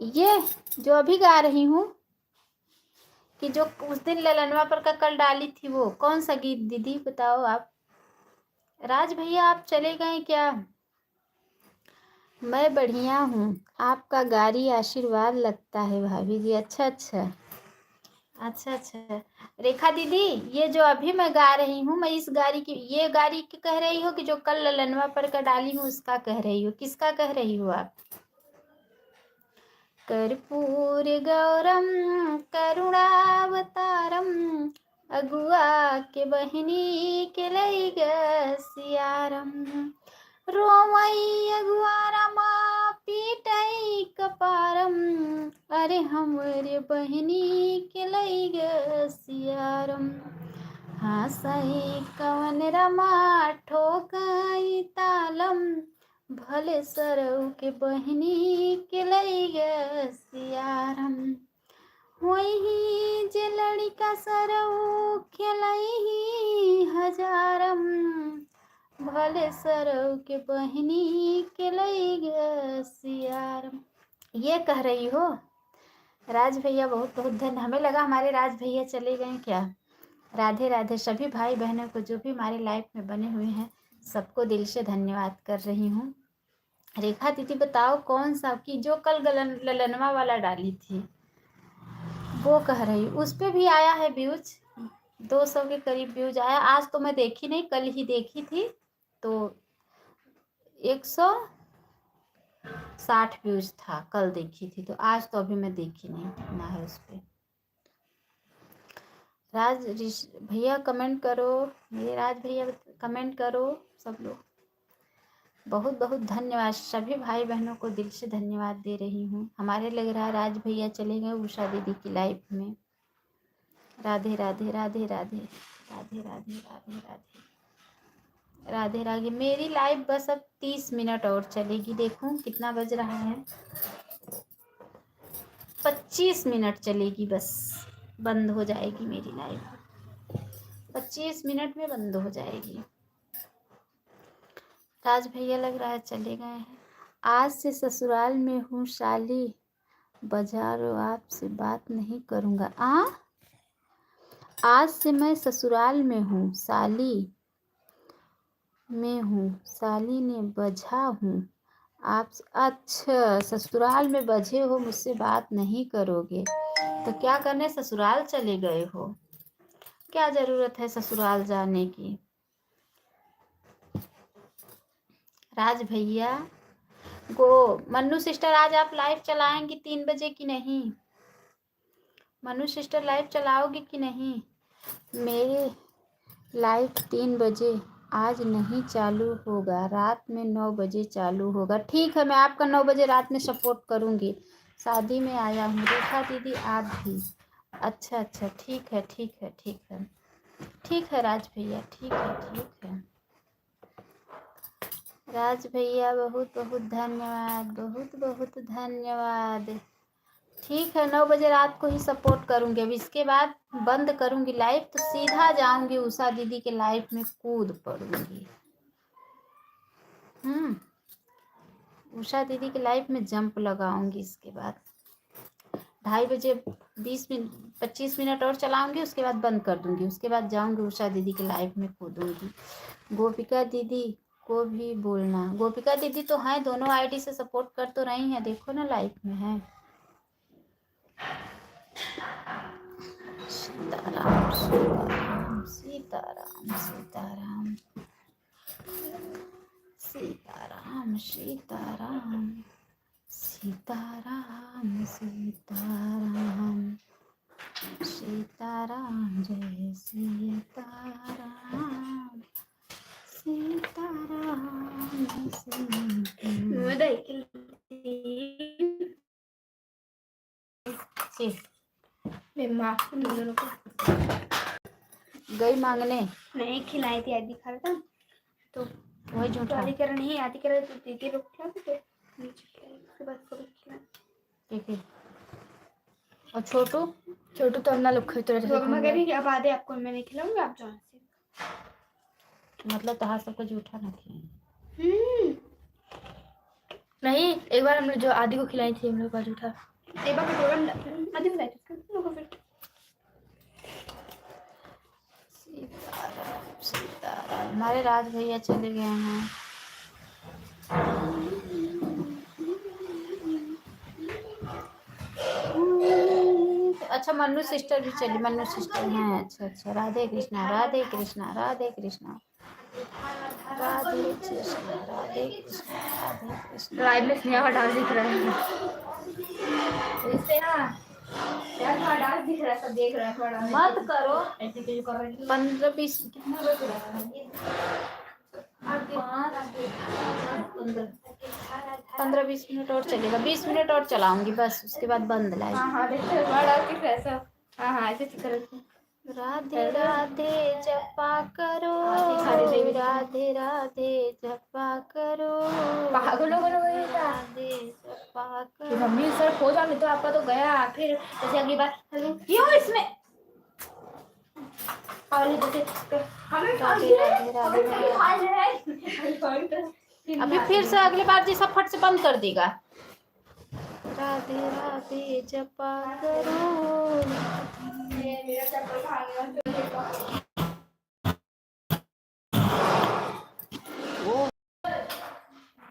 ये जो अभी गा रही हूँ, कि जो उस दिन ललनवा पर का कल डाली थी, वो कौन सा गीत दीदी बताओ आप? राज भैया आप चले गए क्या? मैं बढ़िया हूँ, आपका गाड़ी आशीर्वाद लगता है भाभी जी। अच्छा अच्छा अच्छा अच्छा। रेखा दीदी ये जो अभी मैं गा रही हूँ, मैं इस गाड़ी की, ये गाड़ी की कह रही हो कि जो कल ललनवा पर का डाली हूँ उसका कह रही हो? किसका कह रही हो आप? कर्पूर गौरम करुणावतारम अगुआ के बहिनी के लई सियारम रोमई अगुआ रामा पीटई कपारम अरे हमरे बहिनी के लई सियारम हासई कवन रमा ठोकई तालम भले सरऊ के बहिनी के लई सियारम वही जे लड़का सरऊ खेलई हजारम भले सरऊ के बहिनी के लई सियारम। ये कह रही हो? राज भैया बहुत बहुत धन्य। हमें लगा हमारे राज भैया चले गए क्या। राधे राधे। सभी भाई बहनों को जो भी हमारे लाइफ में बने हुए हैं, सबको दिल से धन्यवाद कर रही हूँ। रेखा दीदी बताओ कौन सा, की जो कल ललनवा वाला डाली थी वो कह रही। उस पर भी आया है व्यूज, 200 के करीब व्यूज आया। आज तो मैं देखी नहीं, कल ही देखी थी तो 160 व्यूज था कल देखी थी, तो आज तो अभी मैं देखी नहीं कितना है उस पर। राज भैया कमेंट करो, मेरे राज भैया कमेंट करो सब लोग। बहुत बहुत धन्यवाद। सभी भाई बहनों को दिल से धन्यवाद दे रही हूँ। हमारे लग रहा है राज भैया चले गए उषा दीदी की लाइफ में। राधे राधे राधे राधे राधे राधे राधे राधे राधे राधे। मेरी लाइफ बस अब 30 मिनट और चलेगी। देखूं कितना बज रहा है, 25 मिनट चलेगी बस, बंद हो जाएगी मेरी लाइफ। 25 मिनट में बंद हो जाएगी। राज भैया लग रहा है चले गए हैं। आज से ससुराल में हूँ साली, बाजारो आपसे बात नहीं करूँगा। आज से मैं ससुराल में हूँ साली ने बजा हूँ आप। अच्छा, ससुराल में बजे हो, मुझसे बात नहीं करोगे तो क्या करने ससुराल चले गए हो? क्या जरूरत है ससुराल जाने की? राज भैया मन्नू सिस्टर आज आप लाइव चलाएंगी 3 बजे की नहीं? मन्नू सिस्टर लाइव चलाओगी कि नहीं? मेरे लाइव 3 बजे आज नहीं चालू होगा, रात में 9 बजे चालू होगा। ठीक है, मैं आपका 9 बजे रात में सपोर्ट करूँगी। शादी में आया हूँ। रेखा दीदी आप भी? अच्छा अच्छा, ठीक है ठीक है ठीक है ठीक है राज भैया, ठीक है ठीक है। राज भैया बहुत बहुत धन्यवाद, बहुत बहुत धन्यवाद। ठीक है, 9 बजे रात को ही सपोर्ट करूँगी। अब इसके बाद बंद करूँगी लाइव, तो सीधा जाऊँगी उषा दीदी के लाइव में कूद पड़ूँगी। उषा दीदी के लाइव में जंप लगाऊंगी। इसके बाद 2:30 बजे 25 मिनट और चलाऊंगी, उसके बाद बंद कर दूंगी। उसके बाद जाऊंगी उषा दीदी के लाइव में कूदूंगी। गोपिका दीदी को भी बोलना। गोपिका दीदी तो हैं, दोनों आईडी से सपोर्ट कर तो रही हैं, देखो ना लाइव में है। सीताराम सीताराम सीताराम सीताराम सीताराम सीताराम। सीताराम सीताराम सीताराम जय सीताराम सीताराम गई मांगने नहीं खिलाई थी आदि खा था तो वही झूठा नहीं आदि कर तो दीदी लोग खिलाते थे उसके बाद ठीक है। और छोटू तो अपना लोग खाते रहे मैं कह रही कि अब आधे आपको मैं नहीं खिलाऊंगी आप जाओ से मतलब तहां सबको झूठा ना खिलाए। नहीं एक बार हमने जो आदि को खिलाई थी हम लोग का जूठा एक बार प्रोग्राम आदि खिलाई थी लोगों फिर सीताराम सीताराम हमारे राज भैया चले गए हैं। अच्छा मन्नू सिस्टर भी चली मन्नू सिस्टर हैं। अच्छा अच्छा राधे कृष्णा राधे कृष्णा राधे कृष्णा राधे कृष्णा राधे कृष्णा राधे कृष्णा। लाइव में स्नेहा का डांस दिख रहा है इससे ना यार थोड़ा डांस दिख रहा है सब देख रहा है थोड़ा मत करो ऐसे क्यों कर रही है 15-20 कितना बज रहा है 15-20 मिनट और चलेगा 20 मिनट और चलाऊंगी बस उसके बाद बंद लाइव। हाँ देखो थोड़ा डांस दिख रहा है सब हाँ ऐसे कर रहे थे राधे राधे जपा करो राधे राधे जपा करो पागलों को राधे जपा करो। मम्मी सर खो जाने तो आपका तो गया फिर जैसे अगली बार क्यों इसमें और जैसे राधे राधे राधे अभी फिर से अगली बार जैसा फट से बंद कर देगा। राधे राधे जपा करो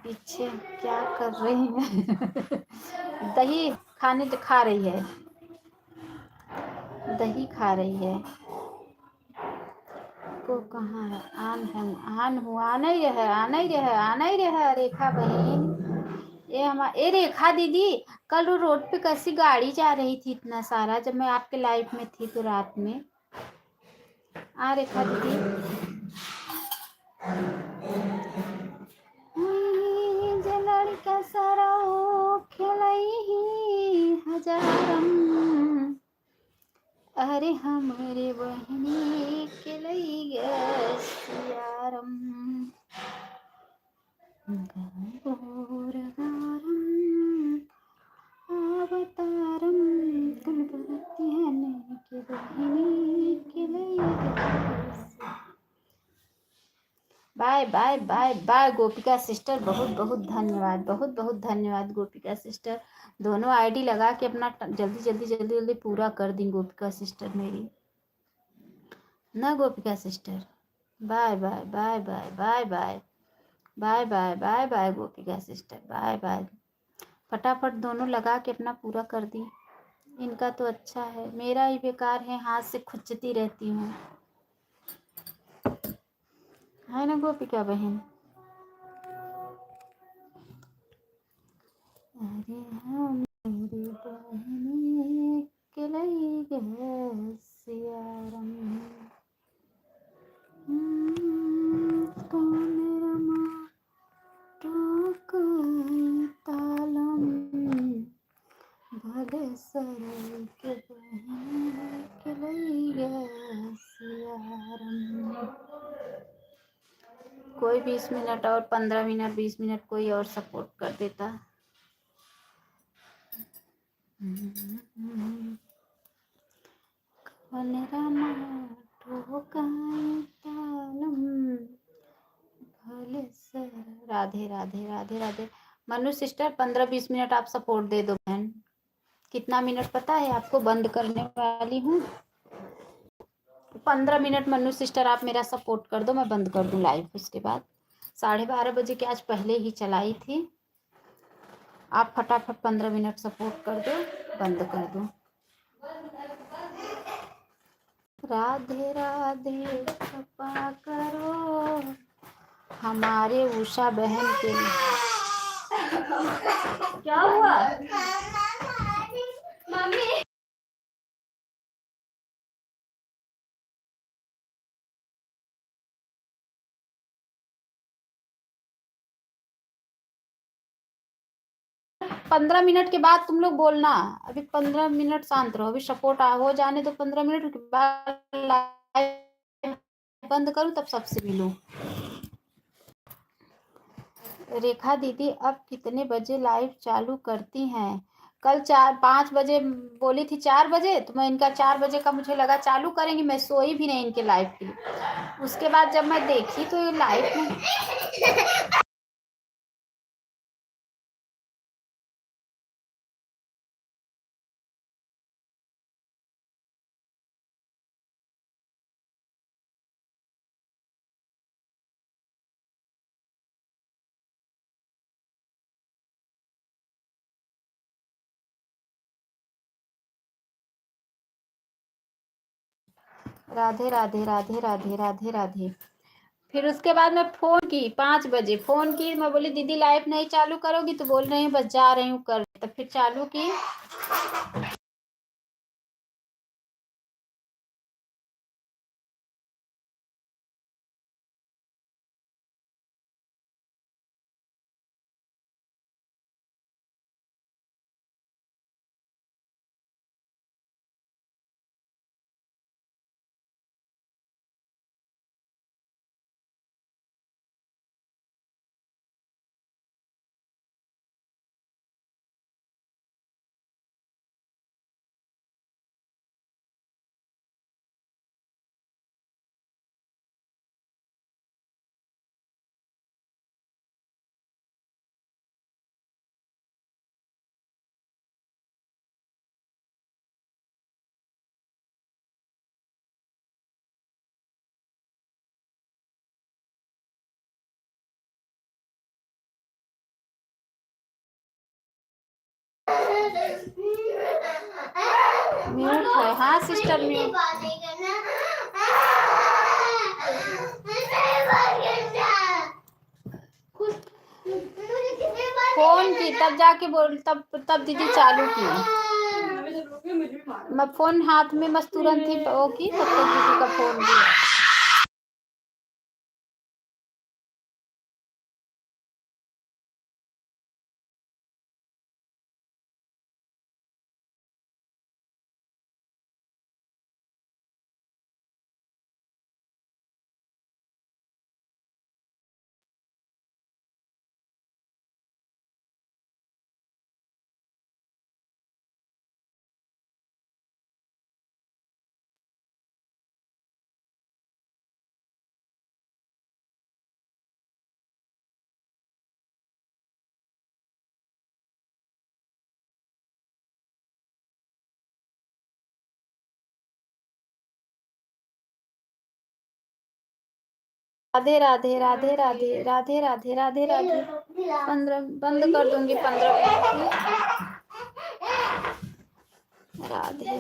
पीछे क्या कर रही है दही खाने तो खा रही है दही खा रही है को कहाँ है आन हुआ आना ही रहा रेखा बहन ये रेखा दीदी कल वो रोड पे कैसी गाड़ी जा रही थी इतना सारा जब मैं आपके लाइफ में थी तो रात में रेखा दीदी लड़का सारा खेलई हजारम अरे हमारे बहनी खेलई गयारम अवतारम कुलपति है के बहनी खेलई bye bye bye bye Gopika sister बहुत बहुत धन्यवाद गोपिका सिस्टर दोनों आईडी लगा के अपना जल्दी पूरा कर दी गोपिका सिस्टर मेरी ना Gopika sister bye bye bye bye bye bye bye bye bye bye Gopika sister bye bye फटाफट दोनों लगा के अपना पूरा कर दी। इनका तो अच्छा है मेरा ही बेकार है हाथ से खुच्चती रहती हूँ है ना गोपिका बहन। अरे हमारी बहनी केलई गयारम कौन रमा टोकई तालम भले सरल के बहनी केलई गयारम। कोई 20 मिनट और 15 मिनट 20 मिनट कोई और सपोर्ट कर देता। राधे राधे राधे राधे मनु सिस्टर 15-20 मिनट आप सपोर्ट दे दो बहन। कितना मिनट पता है आपको बंद करने वाली हूँ 15 मिनट मनु सिस्टर आप मेरा सपोर्ट कर दो मैं बंद कर दूँ लाइव। उसके बाद 12:30 बजे के आज पहले ही चलाई थी आप फटाफट 15 मिनट सपोर्ट कर दो बंद कर दो। राधे राधे कृपा करो हमारे उषा बहन के लिए क्या हुआ? मम्मी 15 मिनट के बाद तुम लोग बोलना। अभी 15 मिनट शांत रहो, अभी सपोर्ट हो जाने तो 15 मिनट के बाद लाइव बंद करूँ तब सबसे मिलूं। रेखा दीदी अब कितने बजे लाइव चालू करती हैं? कल 5 बजे बोली थी, 4 बजे, तो मैं इनका 4 बजे का मुझे लगा चालू करेंगी, मैं सोई भी नहीं इनके लाइव के लिए। उसके बाद जब मैं देखी तो ये लाइव में राधे राधे राधे राधे राधे राधे। फिर उसके बाद मैं फोन की, 5 बजे फोन की, मैं बोली दीदी लाइव नहीं चालू करोगी? तो बोल रही हूँ बस जा रही हूँ कर। तो फिर चालू की। म्यूट है, हाँ सिस्टर म्यूट। फोन की तब जाके बोल, तब दीदी चालू की। मैं फोन हाथ में मस्त तुरंत ही वो की, तब तक दीदी का फोन दिया। राधे राधे राधे राधे राधे राधे राधे राधे। 15 बंद कर दूंगी 15 मिनट में। राधे।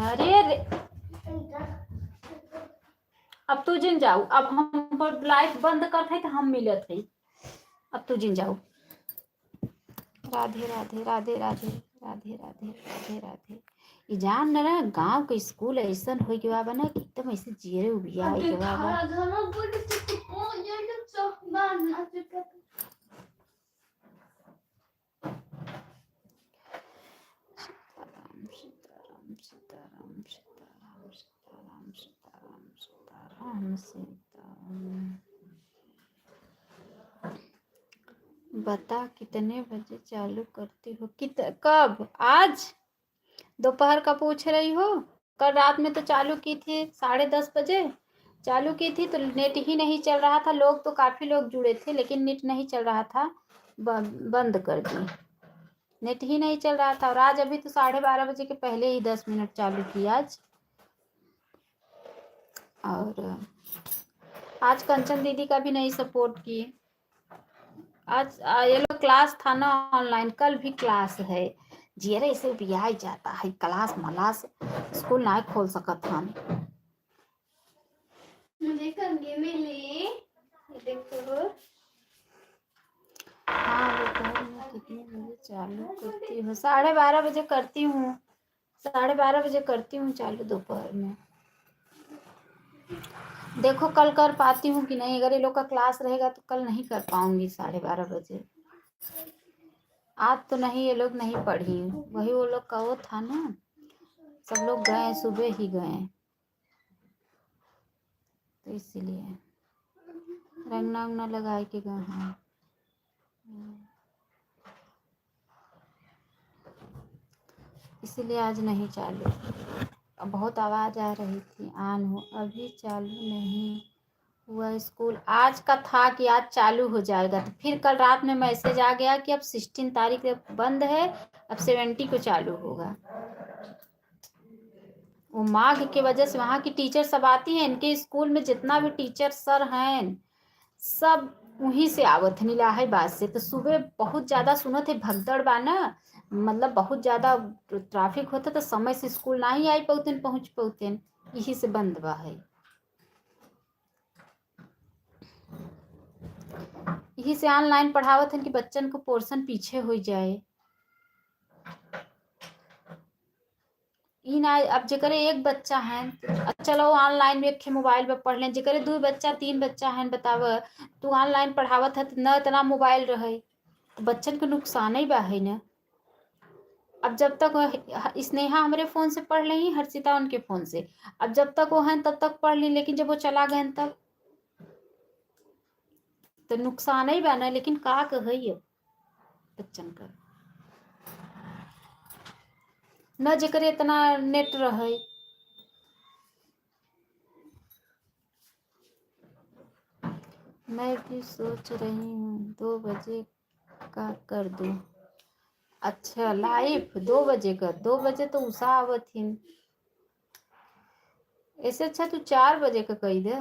अरे अब तू जिन जाऊ, अब हम लाइफ बंद करते तो हम मिलत है। अब तू जिन जाऊ। राधे राधे राधे राधे राधे राधे राधे राधे। ई जान ना गांव के स्कूल ऐसा हो गया बा ना कि एकदम ऐसे जीरे उबिया हो गया बा। सीताराम सीताराम सीताराम सीताराम सीताराम सीताराम सीताराम। बता कितने बजे चालू करती हो? कब? आज दोपहर का पूछ रही हो? कल रात में तो चालू की थी, 10:30 बजे चालू की थी, तो नेट ही नहीं चल रहा था। लोग तो काफी लोग जुड़े थे लेकिन नेट नहीं चल रहा था, बंद कर दी। नेट ही नहीं चल रहा था। और आज अभी तो 12:30 बजे के पहले ही 10 मिनट चालू की आज। और आज कंचन दीदी का भी नहीं सपोर्ट की। आज ये लोग क्लास था ना ऑनलाइन, कल भी क्लास है। जियरे इसे बिया जाता है क्लास मलास, स्कूल ना खोल सकत हम। मुझे कंगे मिली, देखो कितने बजे चालू करती हो? 12:30 बजे करती हूँ, 12:30 बजे करती हूँ चालू दोपहर में। देखो कल कर पाती हूँ कि नहीं। अगर ये लोग का क्लास रहेगा तो कल नहीं कर पाऊंगी 12:30 बजे। आज तो नहीं, ये लोग नहीं पढ़ी, वही वो लोग का वो था ना, सब लोग गए, सुबह ही गए, तो इसीलिए रंगना उंगना लगा के गए हैं। इसीलिए आज नहीं चालू। अब बहुत आवाज़ आ रही थी, ऑन हो, अभी चालू नहीं हुआ स्कूल। आज का था कि आज चालू हो जाएगा, तो फिर कल रात में मैसेज आ गया कि अब 16 तारीख से बंद है, अब 70 को चालू होगा। वो माघ की वजह से वहाँ की टीचर सब आती हैं, इनके स्कूल में जितना भी टीचर सर हैं सब वहीं से आवत है, इलाहाबाद से। तो सुबह बहुत ज़्यादा सुनत है भगदड़ बा ना, मतलब बहुत ज़्यादा ट्रैफिक होता, तो समय से स्कूल ना ही आई पौतेन, पहुँच पौतेन, यही से बंद बा है। यही से ऑनलाइन पढ़ावत है कि बच्चन को पोर्शन पीछे हो जाए। ना अब जेकरे एक बच्चा है, चलो ऑनलाइन में एक मोबाइल पे पढ़ लें, जेकरे 2 बच्चा 3 बच्चा है, बताव तू ऑनलाइन पढ़ावत है न, इतना मोबाइल रहे तो बच्चन को नुकसान ही बा है ना। अब जब तक स्नेहा हमारे फ़ोन से पढ़ ली, हर्षिता उनके फ़ोन से, अब जब तक वो हैं तब तक पढ़ ली, लेकिन जब वो चला गए तब तो नुकसान ही बा ना। लेकिन का कहिए बच्चन का न, जेकर इतना नेट रहे। मैं भी सोच रही हूँ 2 बजे का कर दूँ। अच्छा लाइव 2 बजे का? 2 बजे तो उषा आवत ही। ऐसे अच्छा तू 4 बजे का कही दे,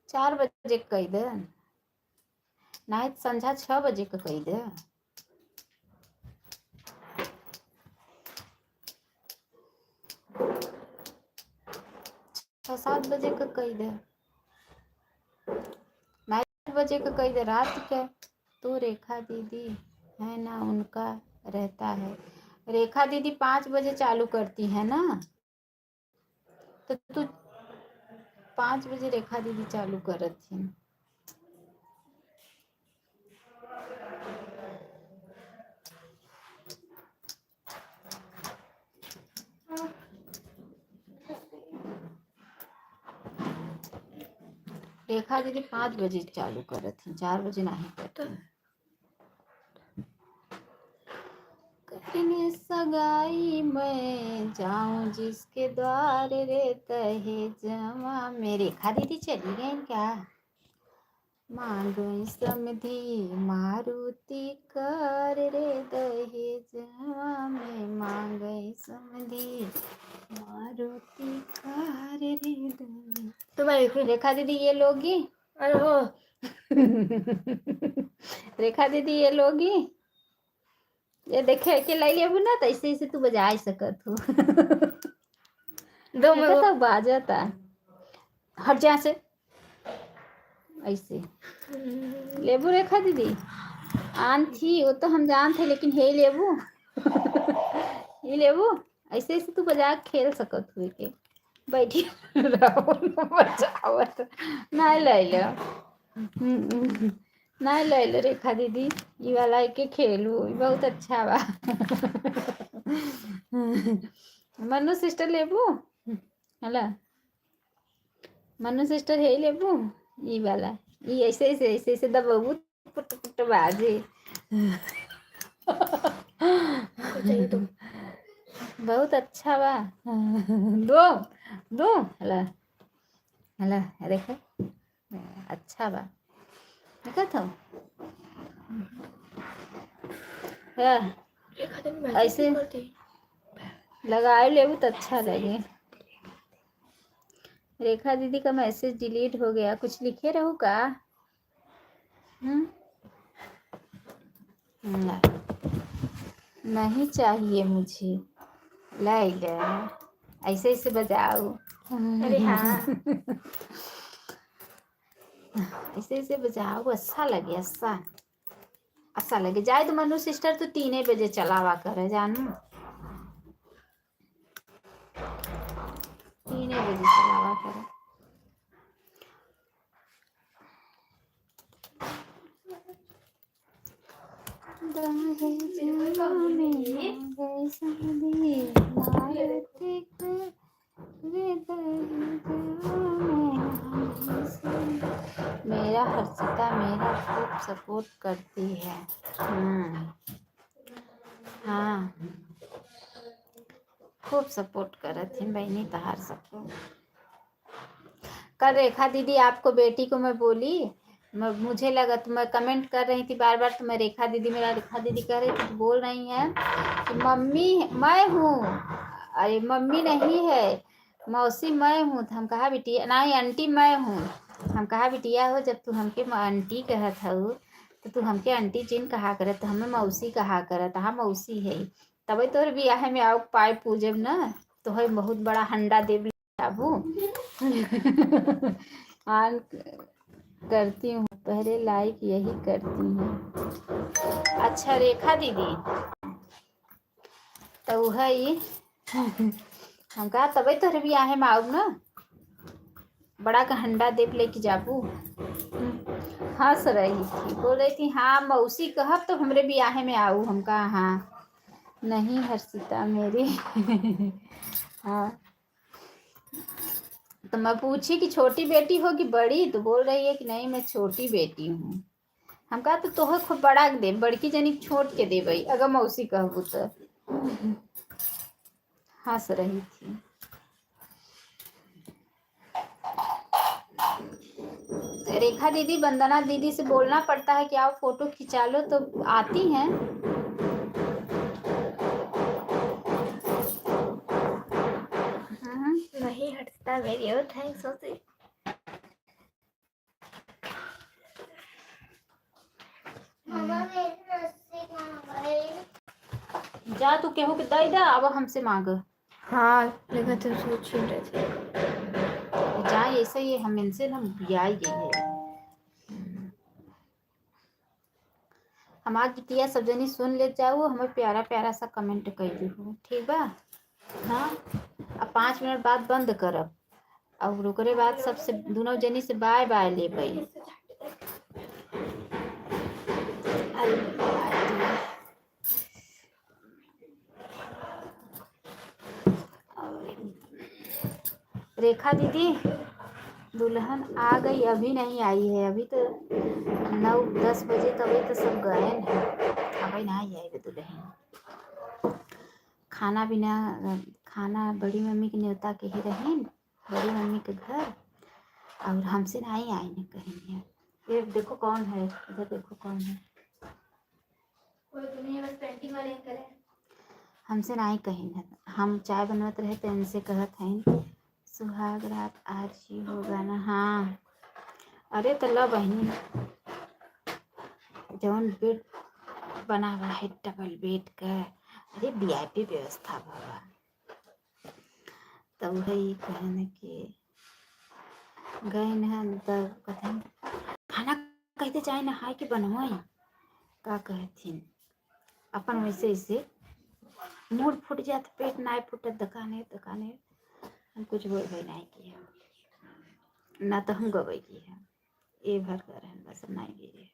4 बजे का कही दे, नहीं तो संझा 6 बजे का कही दे। 6-7 बजे का कही दे, नहीं 8 बजे का कही दे रात के। तो रेखा दीदी है ना, उनका रहता है। रेखा दीदी 5 बजे चालू करती है ना, तो तू 5 बजे रेखा दीदी चालू करत थी। रेखा दीदी 5 बजे चालू करत थी, 4 बजे नहीं करती। कहीं सगाई मैं जाऊं जिसके द्वार रे तहे जमा में। रेखा दीदी चली गई क्या? मांगई समधी मारुति कर रे दहे जमा में, मांगई समधी मारुति कर रे दहे। तो भाई रेखा दीदी ये लोगी, अरे हो रेखा दीदी ये लोगी, ये देखे के लाई लेबू ना, तो ऐसे ऐसे तू बजा सकत हो। दो में तो बाजता, हट जा से ऐसे लेबू। रेखा दीदी आन थी वो तो हम जान थे, लेकिन हे लेबू ये लेबू, ऐसे ऐसे तू बजा खेल सकत हुए के बैठी रहो बजावत नहीं ले लो, नहीं ले लो रेखा दीदी, ये वाला के खेलू बहुत अच्छा बा। मनु सिस्टर लेबू, हला मनु सिस्टर है लेबू, ये वाला ये ऐसे ऐसे ऐसे ऐसे दबाबू पुट पुट बाजे। बहुत अच्छा बा। दो दो हला हला देखो अच्छा बा, देखा था ऐसे लगाए लेबू तो अच्छा लगे। रेखा दीदी का मैसेज डिलीट हो गया, कुछ लिखे रहू का? नहीं चाहिए मुझे, लाई ले ऐसे ऐसे बजाओ। अरे हाँ ऐसे ऐसे बजाओ, अच्छा लगे, अच्छा लगे। जाए तो मनु सिस्टर तो 3 बजे चलावा करे जानू, 3 बजे चलावा करे। मेरा हर्षिता मेरा खूब सपोर्ट करती है। हाँ खूब सपोर्ट करत थी बहनी तहार सबको। कल रेखा दीदी आपको बेटी को मैं बोली, मुझे लगा तो मैं कमेंट कर रही थी बार बार, तो मैं रेखा दीदी मेरा रेखा दीदी कह रही थी, तो बोल रही हैं कि मम्मी मैं हूँ। अरे मम्मी नहीं है, मौसी मैं हूँ। तो हम कहा बिटिया नहीं आंटी मैं हूँ। हम कहा बिटिया हो जब तू हमके आंटी कहत हूँ तो तू हमके आंटी जिन कहा करत, तो हमें मौसी कहा करत। हाँ मौसी है, तभी तोर बियाह में आओ पाए पूजब न, तो है बहुत बड़ा हंडा देव बाबू। ऑन करती हूँ, पहले लाइक यही करती हूँ। अच्छा रेखा दीदी तो है हम कहा तभी तोरे बियाह में आऊ न, बड़ा का हंडा देव लेके जाबू। हंस रही थी, बोल रही थी हाँ मौसी कहब तो हमरे बियाह में आऊ। हम कहा हाँ नहीं हर्षिता मेरी। हाँ तो मैं पूछी कि छोटी बेटी हो कि बड़ी, तो बोल रही है कि नहीं मैं छोटी बेटी हूँ। हम कहा तो तोहे खूब बड़ा के दे, बड़की जनी छोट के दे भाई अगर मौसी कहबू तो। हंस रही थी। रेखा दीदी वंदना दीदी से बोलना पड़ता है कि आओ फोटो खिंचा लो, तो आती हैं। नहीं हटता मेरी हो, थैंक्स होती। जा तू केहू के दई दा, अब हमसे मांग। हाँ लेकिन तो सोच छीन रहे थे। जा ऐसे ही हम इनसे हम बियाई गई है। हमार गिटिया सब जनी सुन ले जाओ, हमें प्यारा प्यारा सा कमेंट कर दी ठीक बा। हाँ अब 5 मिनट बाद बंद करब, और ओकरे बाद सबसे दोनों जनी से बाय बाय ले पाई। रेखा दीदी दुल्हन आ गई, अभी नहीं आई है, अभी तो 9-10 बजे तभी तो सब गए हैं, अभी नहीं आई दुल्हन। खाना बिना खाना बड़ी मम्मी के न्योता के ही रही, बड़ी मम्मी के घर, और हमसे नहीं आई न कहीं। ये देखो कौन है, इधर देखो कौन है, कोई दुनिया बस पेंटिंग वाले करे। हमसे नहीं कहीं है। हम चाय बनवत रहे तो इनसे कहत हैं सुहाग रात आज ही होगा ना। हाँ अरे तो लो बहनी, जौन बेड बना हुआ है डबल बेड का, अरे वीआईपी व्यवस्था बाबा। तो वही कहने कि गए न तो कहते खाना कहते चाहे नहाए के बनवाई का कहथिन, अपन वैसे ऐसे मूड फूट जात, पेट ना फूटत, दुकाने हम कुछ बोल भाई नहीं किया ना, तो हम गवे की है ये भर कर है बस नहीं गए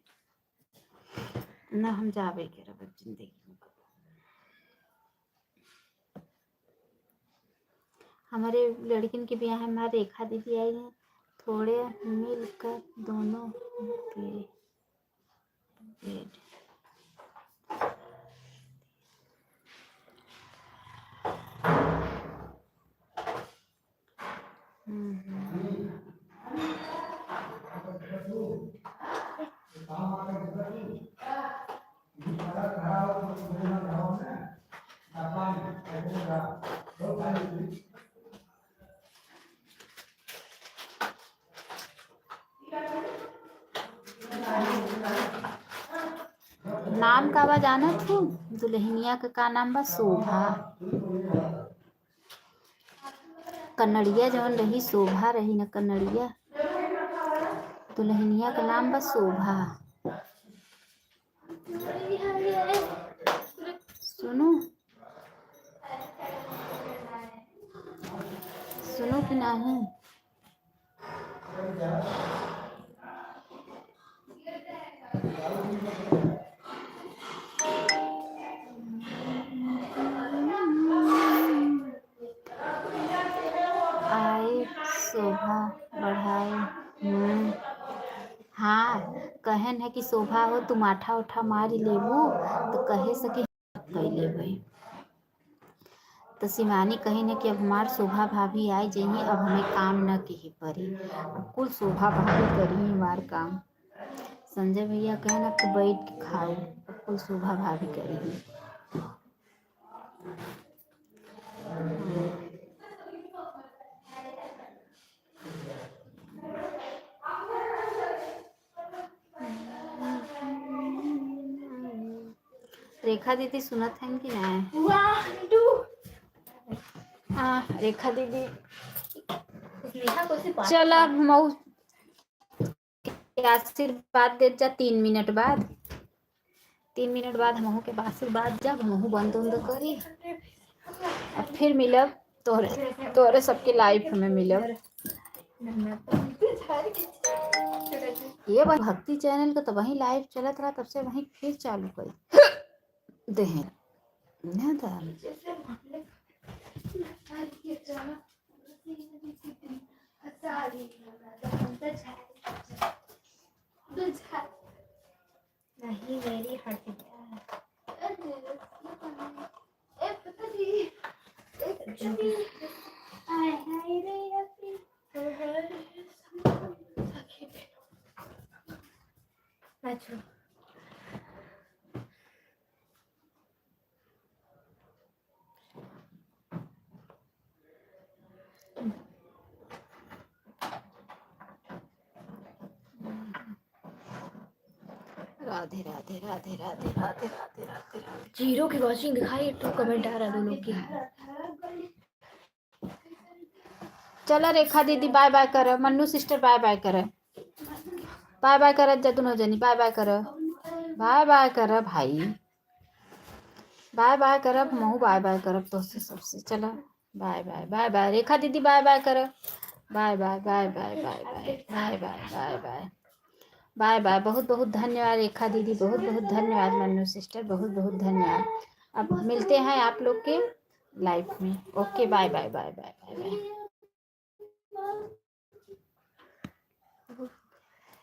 ना, हम जावे के रब जिंदगी में। हमारे लड़किन के ब्याह में हमारे रेखा दीदी आई हैं, थोड़े मिलकर दोनों बेड नाम का आवाज आना थू, दुल्हनिया का नाम बा शोभा। कन्नड़िया जवन रही शोभा रही न कन्नड़िया, दुल्हनिया का नाम बस शोभा। सुनो सुनो कि नहीं? आए शोभा बढ़ाए। हाँ, कहन है कि शोभा हो तुम आठा उठा मार लेबू तो कहे सके कैले भाई। तो शिवानी कही कि अब हमार शोभा भाभी आई जाइए, अब हमें काम न कही पड़ी, अब कुल शोभा भाभी करी हमार काम। संजय भैया कहन अब तो बैठ के खाओ, अब कुल शोभा भाभी करी। रेखा दीदी सुनत हैं कि नहीं? रेखा दीदी चल अब मऊ आशीर्वाद दे जा 3 मिनट बाद। 3 मिनट बाद हमहू के आशीर्वाद जब हमहू बंद उंद करी, अब फिर मिलब तोरे सबके लाइफ में मिलब। ये भक्ति चैनल का तो वही लाइव चलत रहा, तब से वही फिर चालू करी देहे ना था। नहीं मेरी हट अच्छा राधे राधे राधे राधे राधे राधे राधे राधे। जीरो की वॉचिंग दिखाई, 2 कमेंट आ रहा है दोनों की। चलो रेखा दीदी बाय बाय करो, मन्नू सिस्टर बाय बाय करो, बाय बाय कर जतुनो जनी, बाय बाय करो, बाय बाय कर भाई, बाय बाय करब महू बाय बाय करब दोस्तों सबसे। चलो bye bye bye bye Rekha didi bye bye करो, bye bye bye bye bye bye bye bye bye bye bye bye. बहुत बहुत धन्यवाद रेखा दीदी, बहुत बहुत धन्यवाद मन्नू सिस्टर, बहुत बहुत धन्यवाद। अब मिलते हैं आप लोग के लाइफ में। Okay bye bye bye bye bye bye.